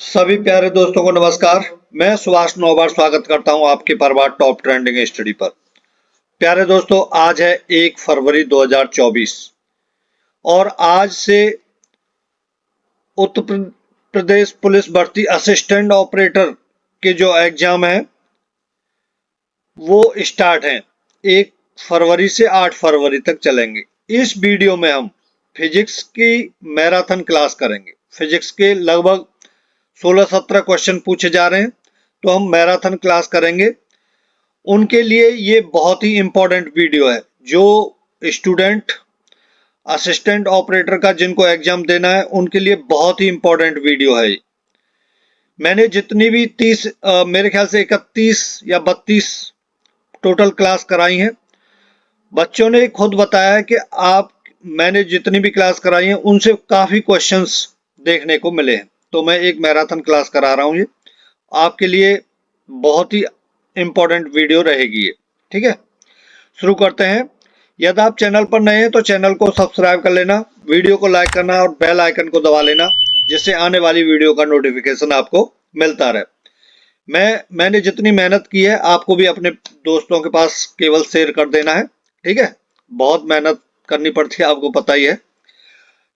सभी प्यारे दोस्तों को नमस्कार। मैं सुभाष नौबार स्वागत करता हूं आपके परवार टॉप ट्रेंडिंग स्टडी पर। प्यारे दोस्तों, आज है 1 फरवरी 2024 और आज से उत्तर प्रदेश पुलिस भर्ती असिस्टेंट ऑपरेटर के जो एग्जाम है वो स्टार्ट हैं। 1 फरवरी से 8 फरवरी तक चलेंगे। इस वीडियो में हम फिजिक्स की मैराथन क्लास करेंगे। फिजिक्स के लगभग 16-17 क्वेश्चन पूछे जा रहे हैं, तो हम मैराथन क्लास करेंगे। उनके लिए ये बहुत ही इंपॉर्टेंट वीडियो है। जो स्टूडेंट असिस्टेंट ऑपरेटर का जिनको एग्जाम देना है उनके लिए बहुत ही इंपॉर्टेंट वीडियो है। मैंने जितनी भी 30 मेरे ख्याल से 31 या 32 टोटल क्लास कराई हैं। बच्चों ने खुद बताया है कि मैंने जितनी भी क्लास कराई है उनसे काफी क्वेश्चंस देखने को मिले हैं। तो मैं एक मैराथन क्लास करा रहा हूं। ये आपके लिए बहुत ही इंपॉर्टेंट वीडियो रहेगी ये। ठीक है, शुरू करते हैं। यदि आप चैनल पर नए हैं तो चैनल को सब्सक्राइब कर लेना, वीडियो को लाइक करना और बेल आइकन को दबा लेना, जिससे आने वाली वीडियो का नोटिफिकेशन आपको मिलता रहे। मैंने जितनी मेहनत की है आपको भी अपने दोस्तों के पास केवल शेयर कर देना है। ठीक है, बहुत मेहनत करनी पड़ती है, आपको पता ही है।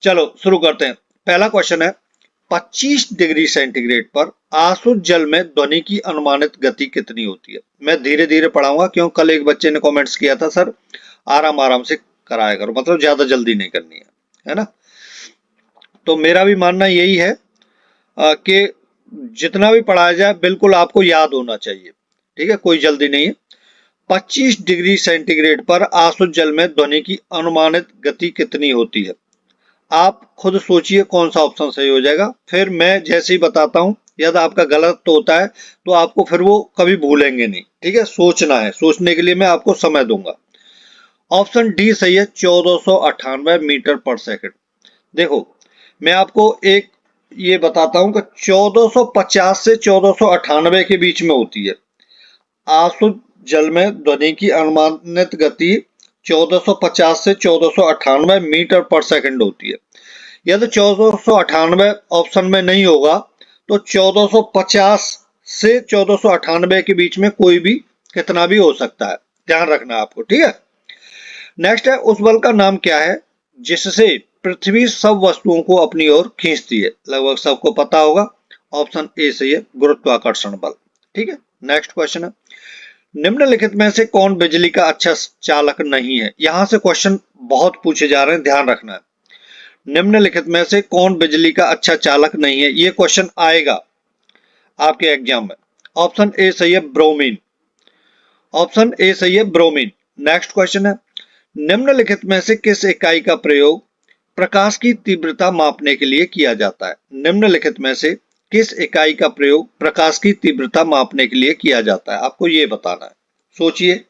चलो शुरू करते हैं। पहला क्वेश्चन है, 25 डिग्री सेंटीग्रेड पर आसुत जल में ध्वनि की अनुमानित गति कितनी होती है? मैं धीरे धीरे पढ़ाऊंगा, क्यों कल एक बच्चे ने कमेंट्स किया था, सर आराम आराम से कराया करो, मतलब ज्यादा जल्दी नहीं करनी है ना। तो मेरा भी मानना यही है कि जितना भी पढ़ाया जाए बिल्कुल आपको याद होना चाहिए। ठीक है, कोई जल्दी नहीं है। 25 डिग्री सेंटीग्रेड पर आसुत जल में ध्वनि की अनुमानित गति कितनी होती है? आप खुद सोचिए कौन सा ऑप्शन सही हो जाएगा, फिर मैं जैसे ही बताता हूं। यदि आपका गलत तो होता है तो आपको फिर वो कभी भूलेंगे नहीं। ठीक है, सोचना है, सोचने के लिए मैं आपको समय दूंगा। ऑप्शन डी सही है, 1498 मीटर पर सेकंड। देखो, मैं आपको एक ये बताता हूं कि 1450 से 1498 के बीच में होती है। आसुत जल में ध्वनि की अनुमानित गति 1450 से 1498 मीटर पर सेकंड होती है। यदि 1498 ऑप्शन में नहीं होगा तो 1450 से 1498 के बीच में कोई भी कितना भी हो सकता है, ध्यान रखना आपको। ठीक है, नेक्स्ट है, उस बल का नाम क्या है जिससे पृथ्वी सब वस्तुओं को अपनी ओर खींचती है? लगभग सबको पता होगा, ऑप्शन ए सही है, गुरुत्वाकर्षण बल। ठीक है, नेक्स्ट क्वेश्चन है, निम्नलिखित में से कौन बिजली का अच्छा चालक नहीं है? यहां से क्वेश्चन बहुत पूछे जा रहे हैं, ध्यान रखना है। निम्नलिखित में से कौन बिजली का अच्छा चालक नहीं है, ये क्वेश्चन आएगा आपके एग्जाम में। ऑप्शन ए सही है, ब्रोमीन। ऑप्शन ए सही है, ब्रोमीन। नेक्स्ट क्वेश्चन है, निम्नलिखित में से किस इकाई का प्रयोग प्रकाश की तीव्रता मापने के लिए किया जाता है? निम्नलिखित में से किस इकाई का प्रयोग प्रकाश की तीव्रता मापने के लिए किया जाता है? आपको ये बताना है, सोचिए।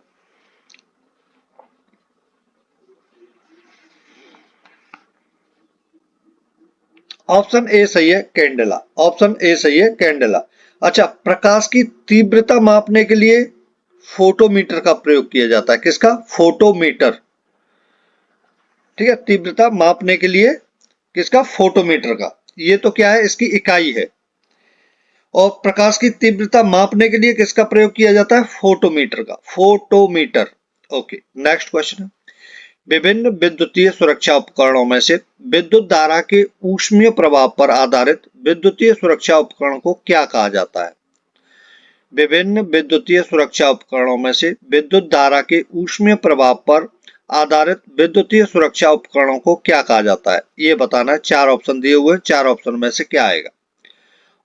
ऑप्शन ए सही है, कैंडेला। ऑप्शन ए सही है, कैंडेला। अच्छा, प्रकाश की तीव्रता मापने के लिए फोटोमीटर का प्रयोग किया जाता है। किसका? फोटोमीटर। ठीक है, तीव्रता मापने के लिए किसका? फोटोमीटर का। ये तो क्या है, इसकी इकाई है। और प्रकाश की तीव्रता मापने के लिए किसका प्रयोग किया जाता है? फोटोमीटर का। फोटोमीटर। ओके, नेक्स्ट क्वेश्चन है, विभिन्न विद्युतीय सुरक्षा उपकरणों में से विद्युत धारा के ऊष्मीय प्रभाव पर आधारित विद्युतीय सुरक्षा उपकरण को क्या कहा जाता है? विभिन्न विद्युतीय सुरक्षा उपकरणों में से विद्युत धारा के ऊष्मीय प्रभाव पर आधारित विद्युतीय सुरक्षा उपकरणों को क्या कहा जाता है? ये बताना है। 4 ऑप्शन दिए हुए हैं, 4 ऑप्शन में से क्या आएगा?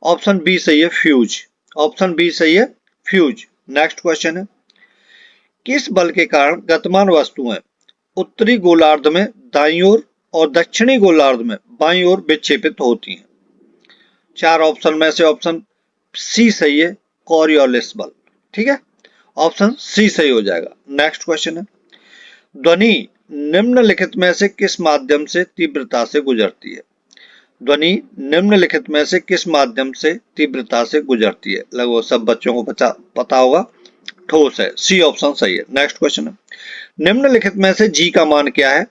ऑप्शन बी सही है, फ्यूज। ऑप्शन बी सही है, फ्यूज। नेक्स्ट क्वेश्चन है, किस बल के कारण गतिमान वस्तुएं उत्तरी गोलार्ध में दाईं ओर और दक्षिणी गोलार्ध में बाईं ओर विक्षेपित होती हैं? 4 ऑप्शन में से ऑप्शन सी सही है, कॉरियोलिस बल। ठीक है, ऑप्शन सी सही हो जाएगा। नेक्स्ट क्वेश्चन है, ध्वनि निम्नलिखित में से किस माध्यम से तीव्रता से गुजरती है? ध्वनि निम्नलिखित में से किस माध्यम से तीव्रता से गुजरती है? लगभग सब बच्चों को पता होगा, ठोस है। सी ऑप्शन सही है। नेक्स्ट क्वेश्चन है, निम्नलिखित में से जी का मान क्या है?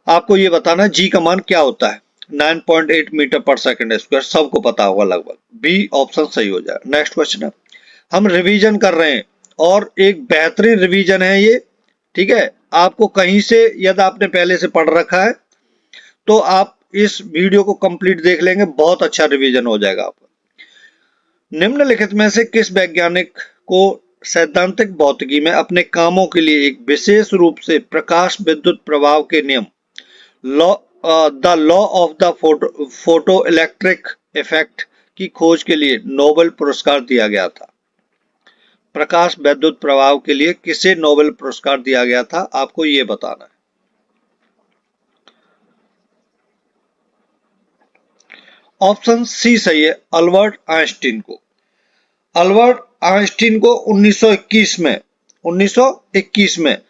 आपको यह बताना है जी का मान क्या होता है। 9.8 मीटर पर सेकंड स्क्वायर, सबको पता होगा लगभग। बी ऑप्शन सही हो जाएगा। नेक्स्ट क्वेश्चन है, हम रिवीजन कर रहे हैं और एक बेहतरीन रिवीजन है ये, ठीक है। आपको कहीं से यदि आपने पहले से पढ़ रखा है तो आप इस वीडियो को कंप्लीट देख लेंगे, बहुत अच्छा रिवीजन हो जाएगा आपका। निम्नलिखित में से किस वैज्ञानिक को सैद्धांतिक भौतिकी में अपने कामों के लिए एक विशेष रूप से प्रकाश विद्युत प्रभाव के नियम the law of the photo electric effect की खोज के लिए नोबेल पुरस्कार दिया गया था? प्रकाश विद्युत प्रभाव के लिए किसे नोबेल पुरस्कार दिया गया था, आपको यह बताना है। ऑप्शन सी सही है, अल्बर्ट आइंस्टीन को। अल्बर्ट आइंस्टीन को 1921 में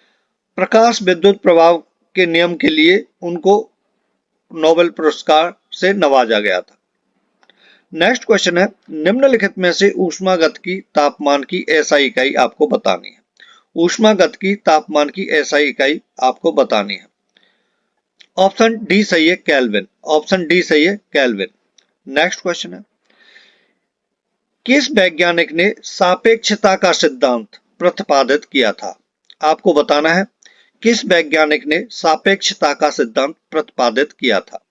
प्रकाश विद्युत प्रभाव के नियम के लिए उनको नोबेल पुरस्कार से नवाजा गया था। नेक्स्ट क्वेश्चन है, निम्नलिखित में से ऊष्मागतिकी तापमान की एसआई इकाई आपको बतानी है। ऊष्मागतिकी तापमान की एसआई इकाई आपको बतानी है। ऑप्शन डी सही है, केल्विन। ऑप्शन डी सही है, केल्विन। नेक्स्ट क्वेश्चन है, किस वैज्ञानिक ने सापेक्षता का सिद्धांत प्रतिपादित किया था? आपको बताना है किस वैज्ञानिक ने सापेक्षता का सिद्धांत प्रतिपादित किया था।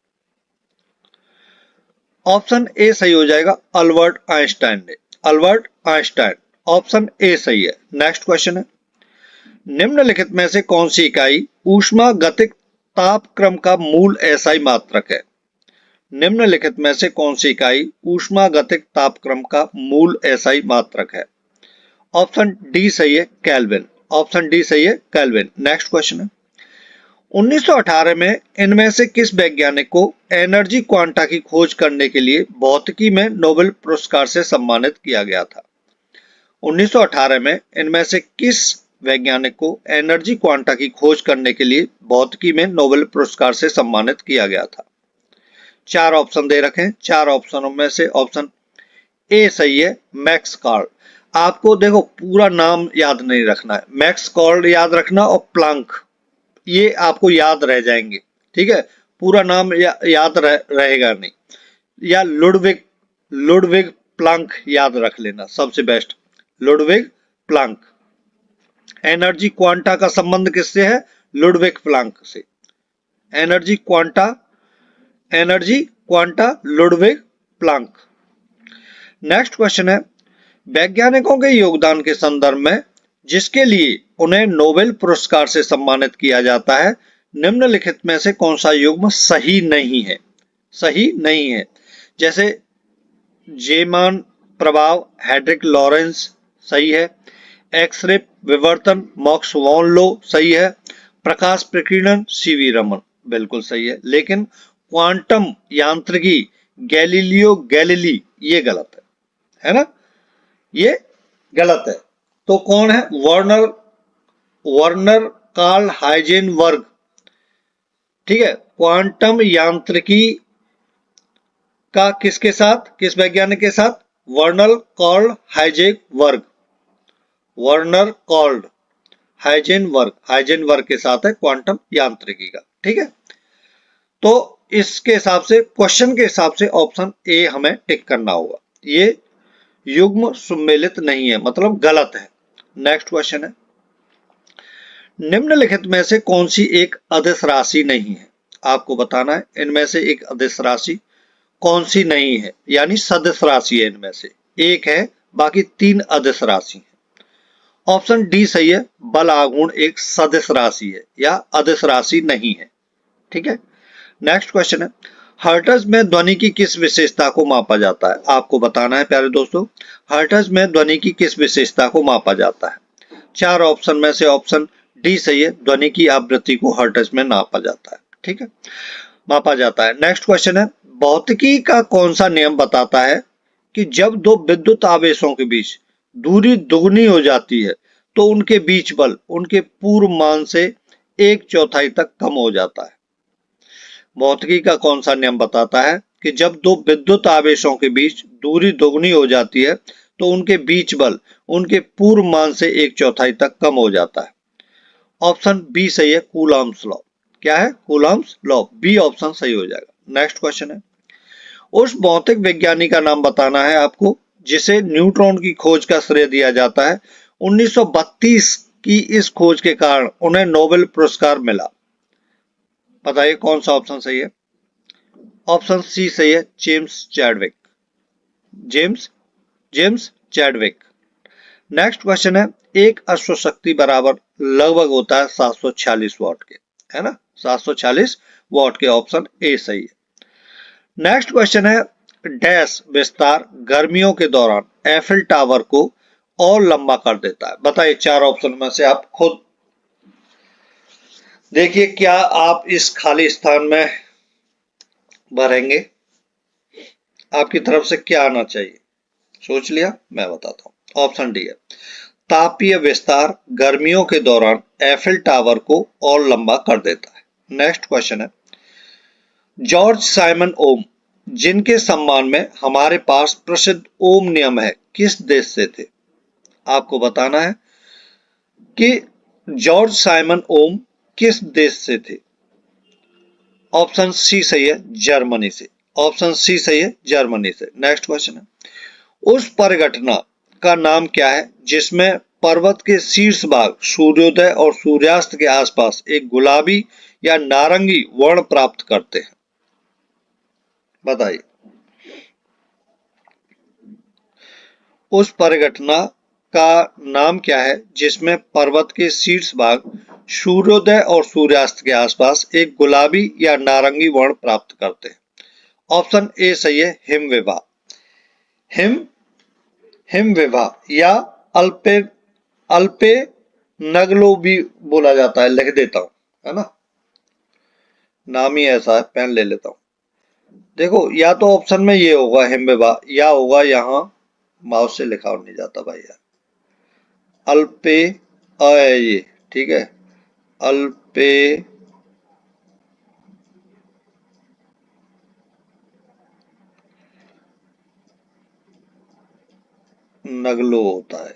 ऑप्शन ए सही हो जाएगा, अल्बर्ट आइंस्टाइन ने। अल्बर्ट आइंस्टाइन, ऑप्शन ए सही है। नेक्स्ट क्वेश्चन है, निम्नलिखित में से कौन सी इकाई ऊष्मागतिक तापक्रम का मूल एसआई मात्रक है? निम्नलिखित में से कौन सी इकाई ऊष्मागतिक तापक्रम का मूल एसआई मात्रक है? ऑप्शन डी सही है, केल्विन। ऑप्शन डी सही है, केल्विन। नेक्स्ट क्वेश्चन है, 1918 में इनमें से किस वैज्ञानिक को एनर्जी क्वांटा की खोज करने के लिए भौतिकी में नोबेल पुरस्कार से सम्मानित किया गया था? 1918 में इनमें से किस वैज्ञानिक को एनर्जी क्वांटा की खोज करने के लिए भौतिकी में नोबेल पुरस्कार से सम्मानित किया गया था? चार ऑप्शन दे रखे हैं, चार ऑप्शनों में से ऑप्शन ए सही है, मैक्स कॉर्ड। आपको देखो पूरा नाम याद नहीं रखना है, मैक्स कॉर्ड याद रखना और प्लांक, ये आपको याद रह जाएंगे, ठीक है। पूरा नाम याद रहेगा नहीं, या लुडविग प्लांक याद रख लेना, सबसे best Ludwig Planck. Energy quanta का संबंध किससे है? लुडविग प्लांक से। Energy quanta Ludwig Planck. Next question है, वैज्ञानिकों के योगदान के संदर्भ में जिसके लिए उन्हें नोबेल पुरस्कार से सम्मानित किया जाता है, निम्नलिखित में से कौन सा युग्म सही नहीं है? सही नहीं है, जैसे जेमान प्रभाव, हेड्रिक लॉरेंस सही है, एक्सरे विवर्तन, मॉक्स वॉन लो सही है, प्रकाश प्रकीर्णन, सीवी रमन बिल्कुल सही है, लेकिन क्वांटम यांत्रिकी गैलीलियो गैलीली ये गलत है ना, ये गलत है। तो कौन है? वर्नर कार्ल हाइजेनबर्ग, ठीक है। क्वांटम यांत्रिकी का किसके साथ, किस वैज्ञानिक के साथ? Werner Karl Heisenberg. Werner Karl Heisenberg के साथ है क्वांटम यांत्रिकी का, ठीक है। तो इसके हिसाब से, क्वेश्चन के हिसाब से ऑप्शन ए हमें टिक करना होगा, ये युग्म सुमेलित नहीं है, मतलब गलत है। नेक्स्ट क्वेश्चन है, निम्नलिखित में से कौन सी एक अदिश राशि नहीं है? आपको बताना है इनमें से एक अदिश राशि कौन सी नहीं है, यानी सदिश राशि है, इनमें से एक है, बाकी तीन अदिश राशि है। ऑप्शन डी सही है, बल आघूर्ण एक सदिश राशि है या अदिश राशि नहीं है, ठीक है। नेक्स्ट क्वेश्चन है, हर्ट्ज में ध्वनि की किस विशेषता को मापा जाता है? आपको बताना है प्यारे दोस्तों, हर्ट्ज में ध्वनि की किस विशेषता को मापा जाता है? चार ऑप्शन में से ऑप्शन डी सही है, ध्वनि की आवृत्ति को हर्ट्ज में नापा जाता है, ठीक है, मापा जाता है। नेक्स्ट क्वेश्चन है, भौतिकी का कौन सा नियम बताता है कि जब दो विद्युत आवेशों के बीच दूरी दुगनी हो जाती है तो उनके बीच बल उनके पूर्व मान से 1/4 तक कम हो जाता है? भौतिकी का कौन सा नियम बताता है कि जब दो विद्युत आवेशों के बीच दूरी दोगुनी हो जाती है तो उनके बीच बल उनके पूर्व मान से 1/4 तक कम हो जाता है? ऑप्शन बी सही है, कूलॉम्स लॉ। क्या है? कूलॉम्स लॉ, बी ऑप्शन सही हो जाएगा। नेक्स्ट क्वेश्चन है, उस भौतिक विज्ञानी का नाम बताना है आपको जिसे न्यूट्रॉन की खोज का श्रेय दिया जाता है। 1932 की इस खोज के कारण उन्हें नोबेल पुरस्कार मिला। बताइए कौन सा ऑप्शन सही है? ऑप्शन सी सही है, James Chadwick. James Chadwick. Next question है, एक अश्वशक्ति बराबर लगभग होता है 746 वॉट के, है ना, 746 वॉट के। ऑप्शन ए सही है। नेक्स्ट क्वेश्चन है, डैश विस्तार गर्मियों के दौरान एफिल टावर को और लंबा कर देता है। बताइए चार ऑप्शन में से आप खुद देखिए क्या आप इस खाली स्थान में भरेंगे, आपकी तरफ से क्या आना चाहिए? सोच लिया? मैं बताता हूं। ऑप्शन डी है, तापीय विस्तार गर्मियों के दौरान एफिल टावर को और लंबा कर देता है। नेक्स्ट क्वेश्चन है, जॉर्ज साइमन ओम जिनके सम्मान में हमारे पास प्रसिद्ध ओम नियम है किस देश से थे? आपको बताना है कि जॉर्ज साइमन ओम किस देश से थे। ऑप्शन सी सही है, जर्मनी से। ऑप्शन सी सही है, जर्मनी से। नेक्स्ट क्वेश्चन है, उस परिघटना का नाम क्या है जिसमें पर्वत के शीर्ष भाग सूर्योदय और सूर्यास्त के आसपास एक गुलाबी या नारंगी वर्ण प्राप्त करते हैं? बताइए। उस परिघटना का नाम क्या है जिसमें पर्वत के शीर्ष भाग सूर्योदय और सूर्यास्त के आसपास एक गुलाबी या नारंगी वर्ण प्राप्त करते हैं? ऑप्शन ए सही है, हिमविभा। हिमविभा या अल्पे अल्पे नगलो भी बोला जाता है, लिख देता हूं, है ना, नाम ही ऐसा है, पेन ले लेता हूं। देखो या तो ऑप्शन में ये होगा हिमविभा, या होगा यहाँ माउस से लिखा नहीं जाता भाई यार, अल्पे ये ठीक है, अल्पे नगलो होता है।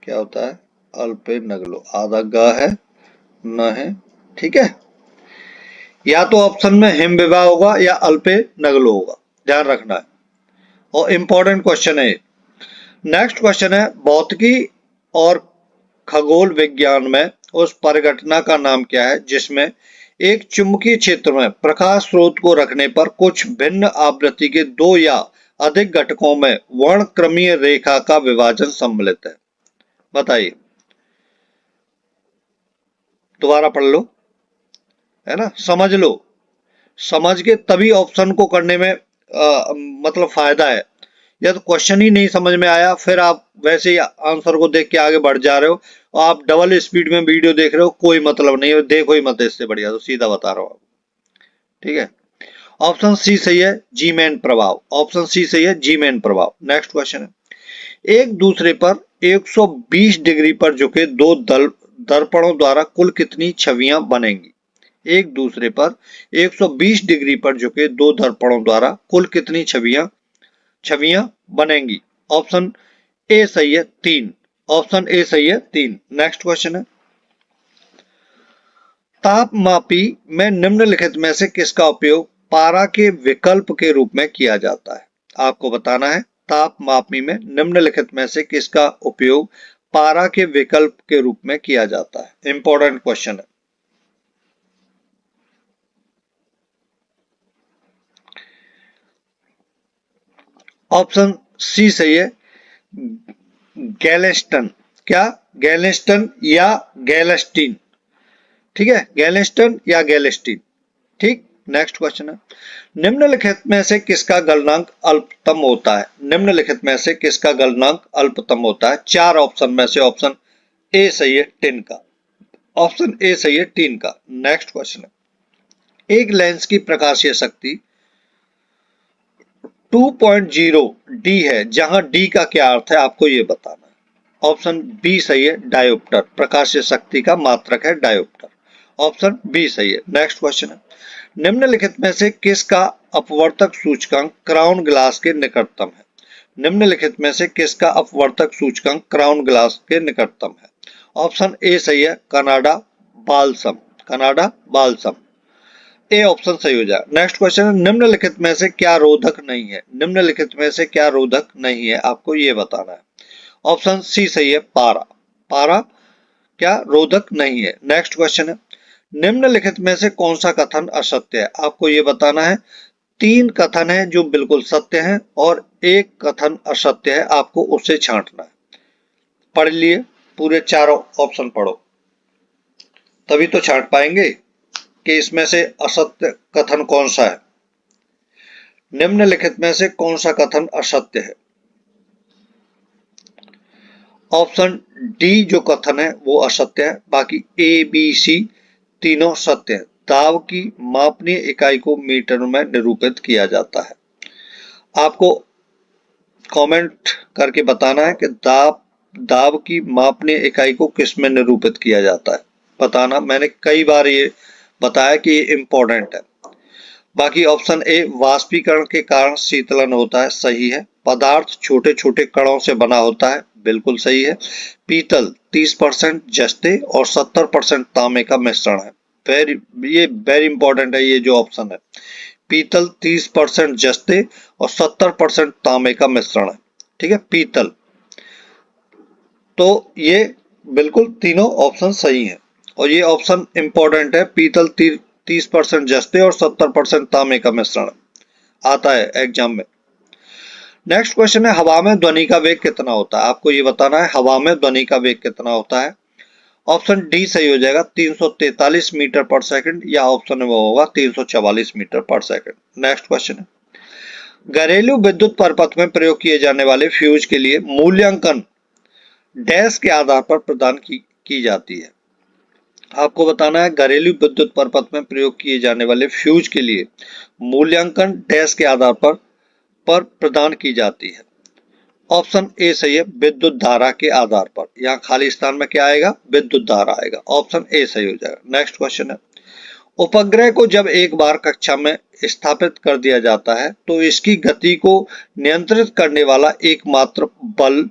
क्या होता है? अल्पे नगलो, आधा ग है न है, ठीक है। या तो ऑप्शन में हिमविभा होगा या अल्पे नगलो होगा, ध्यान रखना है, और इंपॉर्टेंट क्वेश्चन है। नेक्स्ट क्वेश्चन है, भौतिकी और खगोल विज्ञान में उस परिघटना का नाम क्या है जिसमें एक चुंबकीय क्षेत्र में प्रकाश स्रोत को रखने पर कुछ भिन्न आवृत्ति के दो या अधिक घटकों में वर्णक्रमीय रेखा का विभाजन सम्मिलित है? बताइए, दोबारा पढ़ लो, है ना, समझ लो, समझ के तभी ऑप्शन को करने में मतलब फायदा है। या तो क्वेश्चन ही नहीं समझ में आया, फिर आप वैसे ही आंसर को देख के आगे बढ़ जा रहे हो और आप डबल स्पीड में वीडियो देख रहे हो, कोई मतलब नहीं है, देखो ही मत, इससे बढ़िया तो सीधा बता रहा हूं, ठीक है। ऑप्शन सी सही है, जी मैन प्रभाव। ऑप्शन सी सही है, जी मैन प्रभाव। नेक्स्ट क्वेश्चन है, एक दूसरे पर 120 डिग्री पर झुके दो दर्पणों द्वारा कुल कितनी छवियां बनेंगी? एक दूसरे पर 120 डिग्री पर झुके दो दर्पणों द्वारा कुल कितनी छवियां बनेंगी? ऑप्शन ए सही है, 3। ऑप्शन ए सही है, 3। नेक्स्ट क्वेश्चन है, तापमापी में निम्नलिखित में से किसका उपयोग पारा के विकल्प के रूप में किया जाता है? आपको बताना है, तापमापी में निम्नलिखित में से किसका उपयोग पारा के विकल्प के रूप में किया जाता है? इंपॉर्टेंट क्वेश्चन है। ऑप्शन सी सही है, गैलेस्टन। क्या? गैलेस्टन या गैलेस्टीन, ठीक है, गैलेस्टन या गैलेस्टीन, ठीक। नेक्स्ट क्वेश्चन है, निम्नलिखित में से किसका गलनांक अल्पतम होता है? निम्नलिखित में से किसका गलनांक अल्पतम होता है? चार ऑप्शन में से ऑप्शन ए सही है, 10 का। ऑप्शन ए सही है, 3 का। नेक्स्ट क्वेश्चन है, एक लेंस की प्रकाशीय शक्ति 2.0 डी है, जहां डी का क्या अर्थ है आपको ये बताना है। ऑप्शन बी सही है, डायोप्टर। प्रकाशीय शक्ति का मात्रक है डायोप्टर। ऑप्शन बी सही है। नेक्स्ट क्वेश्चन है, निम्नलिखित में से किसका अपवर्तक सूचकांक क्राउन ग्लास के निकटतम है? निम्नलिखित में से किसका अपवर्तक सूचकांक क्राउन ग्लास के निकटतम है? ऑप्शन ए सही है, Canada balsam. Canada balsam. A option सही हो जाएगा। नेक्स्ट क्वेश्चन है, निम्नलिखित में से क्या रोधक नहीं है? निम्नलिखित में से क्या रोधक नहीं है, आपको ये बताना है। ऑप्शन सी सही है, पारा। पारा क्या रोधक नहीं है? नेक्स्ट क्वेश्चन है, निम्नलिखित में से कौन सा कथन असत्य है? आपको ये बताना है। 3 कथन है जो बिल्कुल सत्य हैं और एक कथन असत्य है, आपको उसे छांटना है। पढ़ लिए, पूरे चारों ऑप्शन पढ़ो, तभी तो छांट पाएंगे कि इसमें से असत्य कथन कौन सा है। निम्नलिखित में से कौन सा कथन असत्य है? ऑप्शन डी जो कथन है वो असत्य है, बाकी ए बी सी तीनों सत्य है। दाब की मापनीय इकाई को मीटर में निरूपित किया जाता है। आपको कमेंट करके बताना है कि दाब की मापनीय इकाई को किस में निरूपित किया जाता है, बताना। मैंने कई बार ये बताया कि ये इंपॉर्टेंट है। बाकी ऑप्शन ए वाष्पीकरण के कारण शीतलन होता है, सही है। पदार्थ छोटे छोटे कणों से बना होता है, बिल्कुल सही है। पीतल 30% जस्ते और 70% तांबे का मिश्रण है। ये वेरी इंपॉर्टेंट है, ये जो ऑप्शन है। पीतल 30% जस्ते और 70% तांबे का मिश्रण है, ठीक है, पीतल। तो ये बिल्कुल तीनों ऑप्शन सही हैं और ये ऑप्शन इंपॉर्टेंट है। पीतल 30% जस्ते और 70% तांबे का मिश्रण आता है एग्जाम में। नेक्स्ट क्वेश्चन है, हवा में ध्वनि का वेग कितना होता है? आपको ये बताना है, हवा में ध्वनि का वेग कितना होता है। ऑप्शन डी सही हो जाएगा, 343 मीटर पर सेकंड, या ऑप्शन वो होगा 344 मीटर पर सेकंड। नेक्स्ट क्वेश्चन है, घरेलू विद्युत परिपथ में प्रयोग किए जाने वाले फ्यूज के लिए मूल्यांकन डैश के आधार पर प्रदान की जाती है। आपको बताना है, घरेलू विद्युत परिपथ में प्रयोग किए जाने वाले फ्यूज के लिए मूल्यांकन डैश के आधार पर प्रदान की जाती है। ऑप्शन ए सही है, विद्युत धारा के आधार पर। यहाँ खाली स्थान में क्या आएगा? विद्युत धारा आएगा। ऑप्शन ए सही हो जाएगा। नेक्स्ट क्वेश्चन है, उपग्रह को जब एक बार कक्षा में स्थापित कर दिया जाता है तो इसकी गति को नियंत्रित करने वाला एकमात्र बल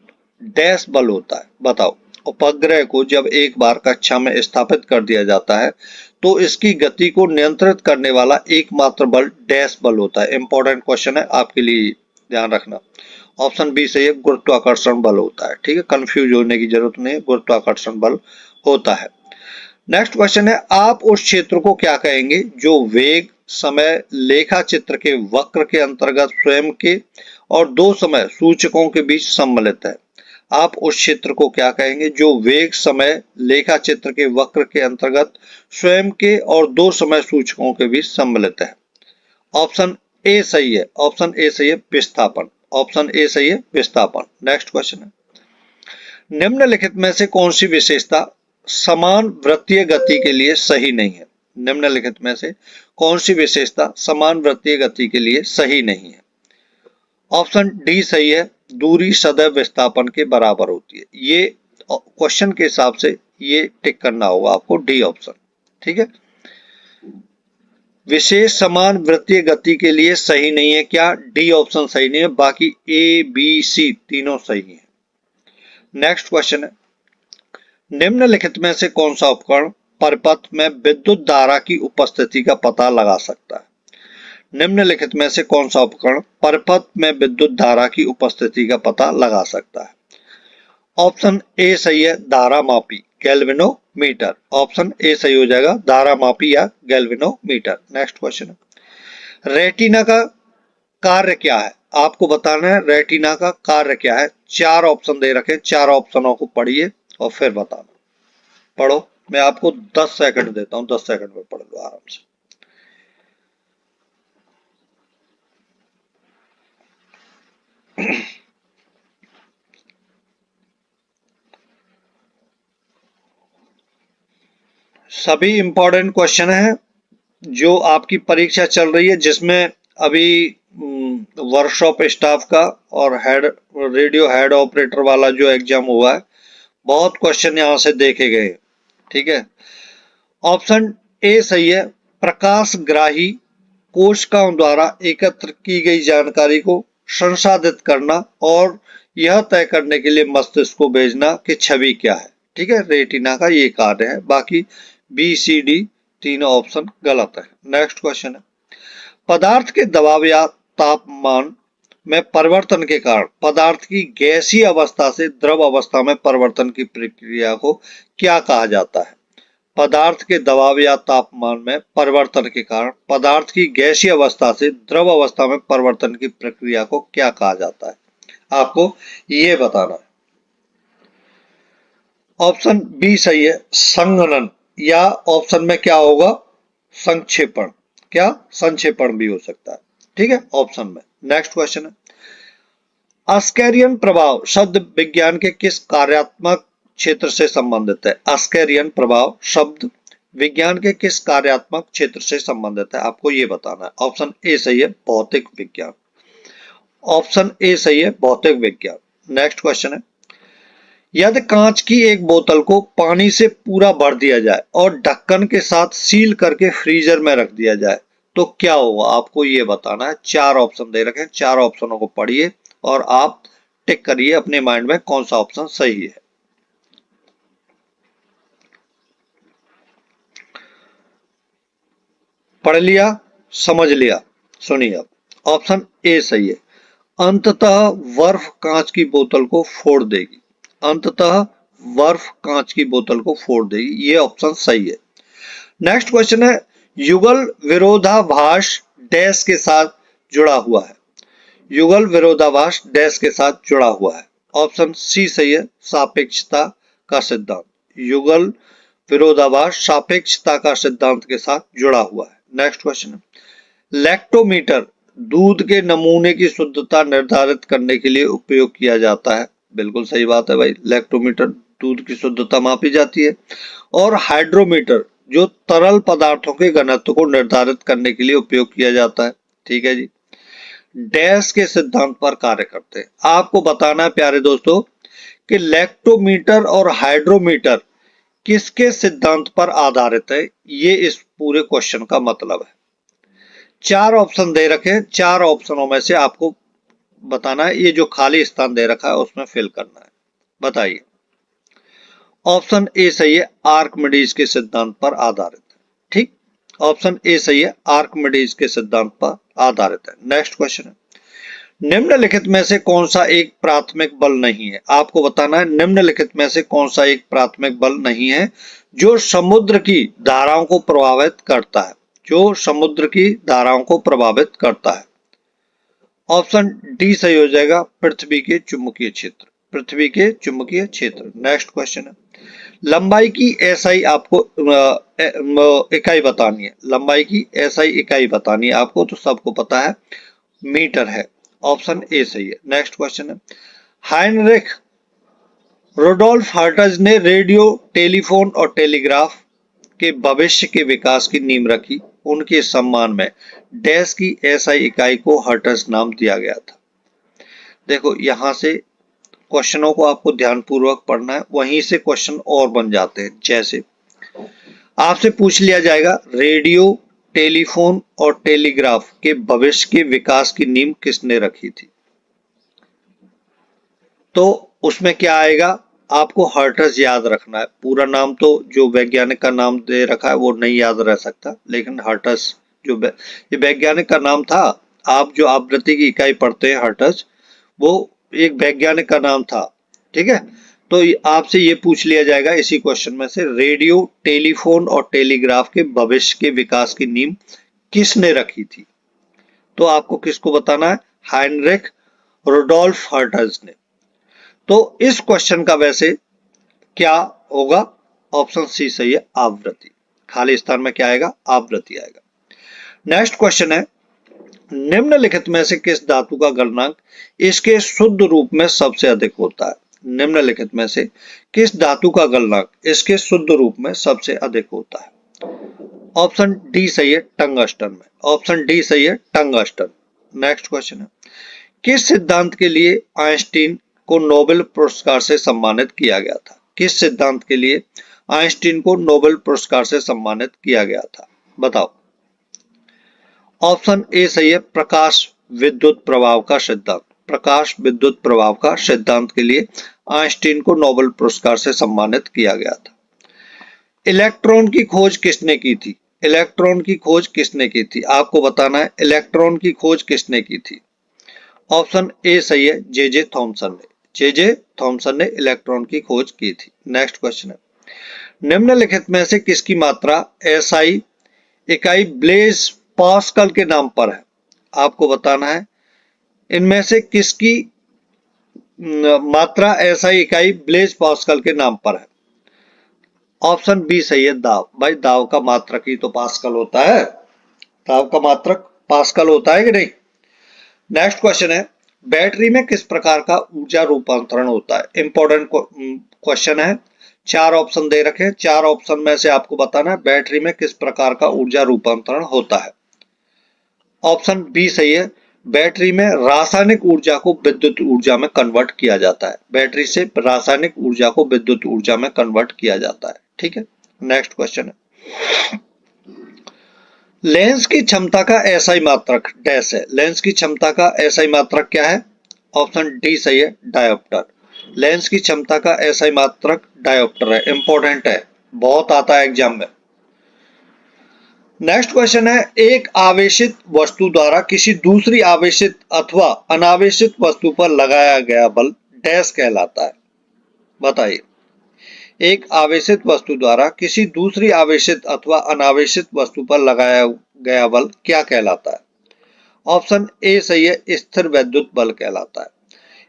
डैश बल होता है, बताओ। उपग्रह को जब एक बार कक्षा में स्थापित कर दिया जाता है तो इसकी गति को नियंत्रित करने वाला एकमात्र बल डैश बल होता है। इंपॉर्टेंट क्वेश्चन है, आपके लिए ध्यान रखना। ऑप्शन बी सही है, गुरुत्वाकर्षण बल होता है, ठीक है, कंफ्यूज होने की जरूरत नहीं है, गुरुत्वाकर्षण बल होता है। नेक्स्ट क्वेश्चन है, आप उस क्षेत्र को क्या कहेंगे जो वेग समय लेखा चित्र के वक्र के अंतर्गत स्वयं के और दो समय सूचकों के बीच सम्मिलित है? आप उस क्षेत्र को क्या कहेंगे जो वेग समय लेखा चित्र के वक्र के अंतर्गत स्वयं के और दो समय सूचकों के बीच सम्मिलित है? ऑप्शन ए सही है, ऑप्शन ए सही है, विस्थापन। ऑप्शन ए सही है, विस्थापन। नेक्स्ट क्वेश्चन है, निम्नलिखित में से कौन सी विशेषता समान वृत्तीय गति के लिए सही नहीं है? निम्नलिखित में से कौन सी विशेषता समान वृत्तीय गति के लिए सही नहीं है? ऑप्शन डी सही है, दूरी सदैव विस्थापन के बराबर होती है। ये क्वेश्चन के हिसाब से ये टिक करना होगा आपको, डी ऑप्शन, ठीक है। विशेष समान वृत्तीय गति के लिए सही नहीं है, क्या? डी ऑप्शन सही नहीं है, बाकी ए बी सी तीनों सही है। नेक्स्ट क्वेश्चन है, निम्नलिखित में से कौन सा उपकरण परिपथ में विद्युत धारा की उपस्थिति का पता लगा सकता है? निम्नलिखित में से कौन सा उपकरण परिपथ में विद्युत धारा की उपस्थिति का पता लगा सकता है? ऑप्शन ए सही है, धारा मापी, गैल्वेनोमीटर। ऑप्शन ए सही हो जाएगा, धारा मापी या गैल्वेनोमीटर। नेक्स्ट क्वेश्चन, रेटिना का कार्य क्या है? आपको बताना है रेटिना का कार्य क्या है। 4 ऑप्शन दे रखे, 4 ऑप्शनों को पढ़िए और फिर बताना। पढ़ो, मैं आपको 10 सेकंड देता हूं, 10 सेकंड में पढ़ लो आराम से। सभी इंपॉर्टेंट क्वेश्चन है जो आपकी परीक्षा चल रही है, जिसमें अभी वर्कशॉप स्टाफ का और रेडियो हेड ऑपरेटर वाला जो एग्जाम हुआ है, बहुत क्वेश्चन यहां से देखे गए, ठीक है। ऑप्शन ए सही है, प्रकाशग्राही कोशिकाओं द्वारा एकत्र की गई जानकारी को संसाधित करना और यह तय करने के लिए मस्तिष्क को भेजना कि छवि क्या है, ठीक है, रेटिना का ये कार्य है। बाकी बी सी डी तीनों ऑप्शन गलत है। नेक्स्ट क्वेश्चन है, पदार्थ के दबाव या तापमान में परिवर्तन के कारण पदार्थ की गैसीय अवस्था से द्रव अवस्था में परिवर्तन की प्रक्रिया को क्या कहा जाता है? पदार्थ के दबाव या तापमान में परिवर्तन के कारण पदार्थ की गैसीय अवस्था से द्रव अवस्था में परिवर्तन की प्रक्रिया को क्या कहा जाता है? आपको ये बताना है। ऑप्शन बी सही है, संघनन, या ऑप्शन में क्या होगा, संक्षेपण। क्या संक्षेपण भी हो सकता है, ठीक है, ऑप्शन में। नेक्स्ट क्वेश्चन है, अस्कैरियन प्रभाव शब्द विज्ञान के किस कार्यात्मक क्षेत्र से संबंधित है? अस्कैरियन प्रभाव शब्द विज्ञान के किस कार्यात्मक क्षेत्र से संबंधित है? आपको यह बताना है। ऑप्शन ए सही है, भौतिक विज्ञान। ऑप्शन ए सही है, भौतिक विज्ञान। नेक्स्ट क्वेश्चन है, यदि कांच की एक बोतल को पानी से पूरा भर दिया जाए और ढक्कन के साथ सील करके फ्रीजर में रख दिया जाए तो क्या होगा? आपको ये बताना है। चार ऑप्शन दे रखे हैं, चार ऑप्शनों को पढ़िए और आप टिक करिए अपने माइंड में कौन सा ऑप्शन सही है। पढ़ लिया, समझ लिया, सुनिए अब। ऑप्शन ए सही है, अंततः बर्फ कांच की बोतल को फोड़ देगी। अंततः बर्फ कांच की बोतल को फोड़ देगी, ये ऑप्शन सही है। नेक्स्ट क्वेश्चन है, युगल विरोधाभास डैश के साथ जुड़ा हुआ है। युगल विरोधाभास डैश के साथ जुड़ा हुआ है। ऑप्शन सी सही है, सापेक्षता का सिद्धांत। युगल विरोधाभास सापेक्षता का सिद्धांत के साथ जुड़ा हुआ है। नेक्स्ट क्वेश्चन है, लैक्टोमीटर दूध के नमूने की शुद्धता निर्धारित करने के लिए उपयोग किया जाता है। बिल्कुल सही बात है भाई, लैक्टोमीटर दूध की शुद्धता मापी जाती है। और हाइड्रोमीटर जो तरल पदार्थों के घनत्व को निर्धारित करने के लिए उपयोग किया जाता है। ठीक है जी, डैश के सिद्धांत पर कार्य करते हैं। आपको बताना है प्यारे दोस्तों कि लैक्टोमीटर और हाइड्रोमीटर किसके सिद्धांत पर आधारित है, ये इस पूरे क्वेश्चन का मतलब है। चार ऑप्शन दे रखे हैं, चार ऑप्शनों में से आपको बताना है, ये जो खाली स्थान दे रखा है उसमें फिल करना है। बताइए। ऑप्शन ए सही है, आर्किमिडीज के सिद्धांत पर आधारित है। ठीक, ऑप्शन ए सही है, आर्किमिडीज के सिद्धांत पर आधारित है। नेक्स्ट क्वेश्चन है, निम्नलिखित में से कौन सा एक प्राथमिक बल नहीं है? आपको बताना है निम्नलिखित में से कौन सा एक प्राथमिक बल नहीं है जो समुद्र की धाराओं को प्रभावित करता है। जो समुद्र की धाराओं को प्रभावित करता है। ऑप्शन डी सही हो जाएगा, पृथ्वी के चुंबकीय क्षेत्र। पृथ्वी के चुंबकीय क्षेत्र। नेक्स्ट क्वेश्चन है, लंबाई की एसआई आपको इकाई बतानी है। लंबाई की एसआई इकाई बतानी है आपको, तो सबको पता है मीटर है। ऑप्शन ए सही है। नेक्स्ट क्वेश्चन है, हाइनरिक रुडोल्फ हर्ट्ज ने रेडियो, टेलीफोन और टेलीग्राफ के भविष्य के विकास की नींव रखी। उनके सम्मान में डैश की एसआई इकाई को हर्ट्ज नाम दिया गया था। देखो यहां से क्वेश्चनों को आपको ध्यानपूर्वक पढ़ना है, वहीं से क्वेश्चन और बन जाते हैं। जैसे आपसे पूछ लिया जाएगा रेडियो, टेलीफोन और टेलीग्राफ के भविष्य के विकास की नींव किसने रखी थी, तो उसमें क्या आएगा, आपको हर्ट्ज याद रखना है। पूरा नाम तो जो वैज्ञानिक का नाम दे रखा है वो नहीं याद रह सकता, लेकिन हर्ट्ज जो ये वैज्ञानिक का नाम था। आप जो आवृत्ति की इकाई पढ़ते हैं हर्ट्ज, वो एक वैज्ञानिक का नाम था। ठीक है, तो आपसे ये पूछ लिया जाएगा इसी क्वेश्चन में से, रेडियो, टेलीफोन और टेलीग्राफ के भविष्य के विकास की नींव किसने रखी थी, तो आपको किसको बताना है, हाइनरिक रुडोल्फ हर्ट्ज ने। तो इस क्वेश्चन का वैसे क्या होगा, ऑप्शन सी सही है, आवृत्ति। खाली स्थान में क्या आएगा, आवृत्ति आएगा। नेक्स्ट क्वेश्चन है, निम्नलिखित में से किस धातु का गलनांक इसके शुद्ध रूप में सबसे अधिक होता है? निम्नलिखित में से किस धातु का गलनांक इसके शुद्ध रूप में सबसे अधिक होता है? ऑप्शन डी सही है, टंगस्टन में। ऑप्शन डी सही है, टंगस्टन। नेक्स्ट क्वेश्चन है, किस सिद्धांत के लिए आइंस्टीन को नोबेल पुरस्कार से सम्मानित किया गया था? किस सिद्धांत के लिए आइंस्टीन को नोबेल पुरस्कार से सम्मानित किया गया था, बताओ। ऑप्शन ए सही है, प्रकाश विद्युत प्रभाव का सिद्धांत। प्रकाश विद्युत प्रभाव का सिद्धांत के लिए आइंस्टीन को नोबेल पुरस्कार से सम्मानित किया गया था। इलेक्ट्रॉन की खोज किसने की थी? इलेक्ट्रॉन की खोज किसने की थी? आपको बताना है इलेक्ट्रॉन की खोज किसने की थी। ऑप्शन ए सही है, जे थॉमसन ने। जे थॉमसन ने इलेक्ट्रॉन की खोज की थी। नेक्स्ट क्वेश्चन है, निम्नलिखित में से किसकी मात्रा एसआई इकाई ब्लेज पास्कल के नाम पर है? आपको बताना है इनमें से किसकी मात्रा एसआई इकाई ब्लेज पास्कल के नाम पर है। ऑप्शन बी सही है, दाव। भाई दाव का मात्रक ही तो पास्कल होता है, दाव का मात्रक पास्कल होता है कि नहीं। नेक्स्ट क्वेश्चन है, बैटरी में किस प्रकार का ऊर्जा रूपांतरण होता है? इंपॉर्टेंट क्वेश्चन है। चार ऑप्शन दे रखे हैं, चार ऑप्शन में से आपको बताना है बैटरी में किस प्रकार का ऊर्जा रूपांतरण होता है। ऑप्शन बी सही है, बैटरी में रासायनिक ऊर्जा को विद्युत ऊर्जा में कन्वर्ट किया जाता है। बैटरी से रासायनिक ऊर्जा को विद्युत ऊर्जा में कन्वर्ट किया जाता है। ठीक है, नेक्स्ट क्वेश्चन है, लेंस की क्षमता का एसआई मात्रक डैश है। लेंस की क्षमता का एसआई मात्रक क्या है? ऑप्शन डी सही है, डायोप्टर। लेंस की क्षमता का एसआई मात्रक डायोप्टर है। इंपॉर्टेंट है, बहुत आता है एग्जाम में। नेक्स्ट क्वेश्चन है, एक आवेशित वस्तु द्वारा किसी दूसरी आवेशित अथवा अनावेशित वस्तु पर लगाया गया बल डैश कहलाता है? बताइए। एक आवेशित वस्तु द्वारा किसी दूसरी आवेशित अथवा अनावेशित वस्तु पर लगाया गया बल क्या कहलाता है? ऑप्शन ए सही है, स्थिर वैद्युत बल कहलाता है।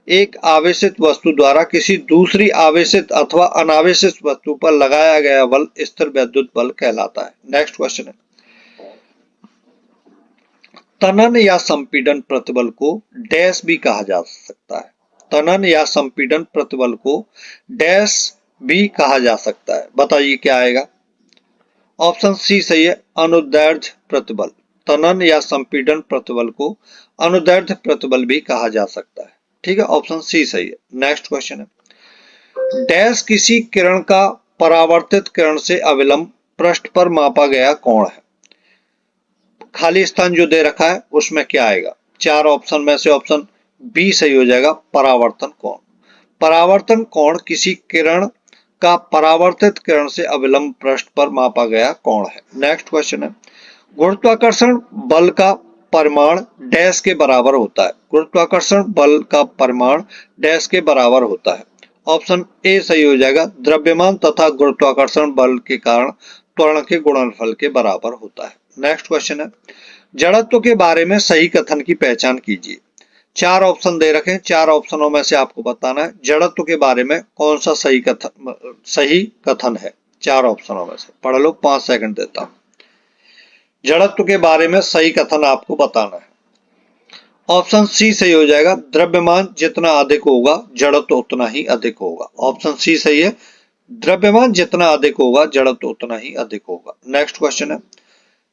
एक आवेशित वस्तु द्वारा किसी दूसरी आवेशित अथवा अनावेशित वस्तु पर लगाया गया बल स्थिर वैद्युत बल कहलाता है। नेक्स्ट क्वेश्चन है, तनन या संपीड़न प्रतिबल को डैश भी कहा जा सकता है। तनन या संपीड़न प्रतिबल को डैश भी कहा जा सकता है। बताइए क्या आएगा? ऑप्शन सी सही है, अनुदैर्ध्य प्रतिबल। तनन या संपीड़न प्रतिबल को अनुदैर्ध्य प्रतिबल भी कहा जा सकता है। ठीक है, ऑप्शन सी सही है। नेक्स्ट क्वेश्चन है, डैश किसी किरण का परावर्तित किरण से अविलंब पृष्ठ पर मापा गया कोण है। खाली स्थान जो दे रखा है उसमें क्या आएगा? चार ऑप्शन में से ऑप्शन बी सही हो जाएगा, परावर्तन कोण। परावर्तन कोण किसी किरण का परावर्तित किरण से अविलंब पृष्ठ पर मापा गया कोण है। नेक्स्ट क्वेश्चन है, गुरुत्वाकर्षण बल का परिमाण डैश के बराबर होता है। गुरुत्वाकर्षण बल का परिमाण डैश के बराबर होता है। ऑप्शन ए सही हो जाएगा, द्रव्यमान तथा गुरुत्वाकर्षण बल के कारण त्वरण के गुणनफल के बराबर होता है। नेक्स्ट क्वेश्चन है, जड़त्व के बारे में सही कथन की पहचान कीजिए। चार ऑप्शन दे रखे हैं, चार ऑप्शनों में से आपको बताना है जड़त्व के बारे में कौन सा सही कथन है। चार ऑप्शनों में से पढ़ लो, 5 सेकंड देता हूं। जड़त्व के बारे में सही कथन आपको बताना है। ऑप्शन सी सही हो जाएगा, द्रव्यमान जितना अधिक होगा जड़त्व उतना ही अधिक होगा। ऑप्शन सी सही है, द्रव्यमान जितना अधिक होगा जड़त्व उतना ही अधिक होगा। नेक्स्ट क्वेश्चन है,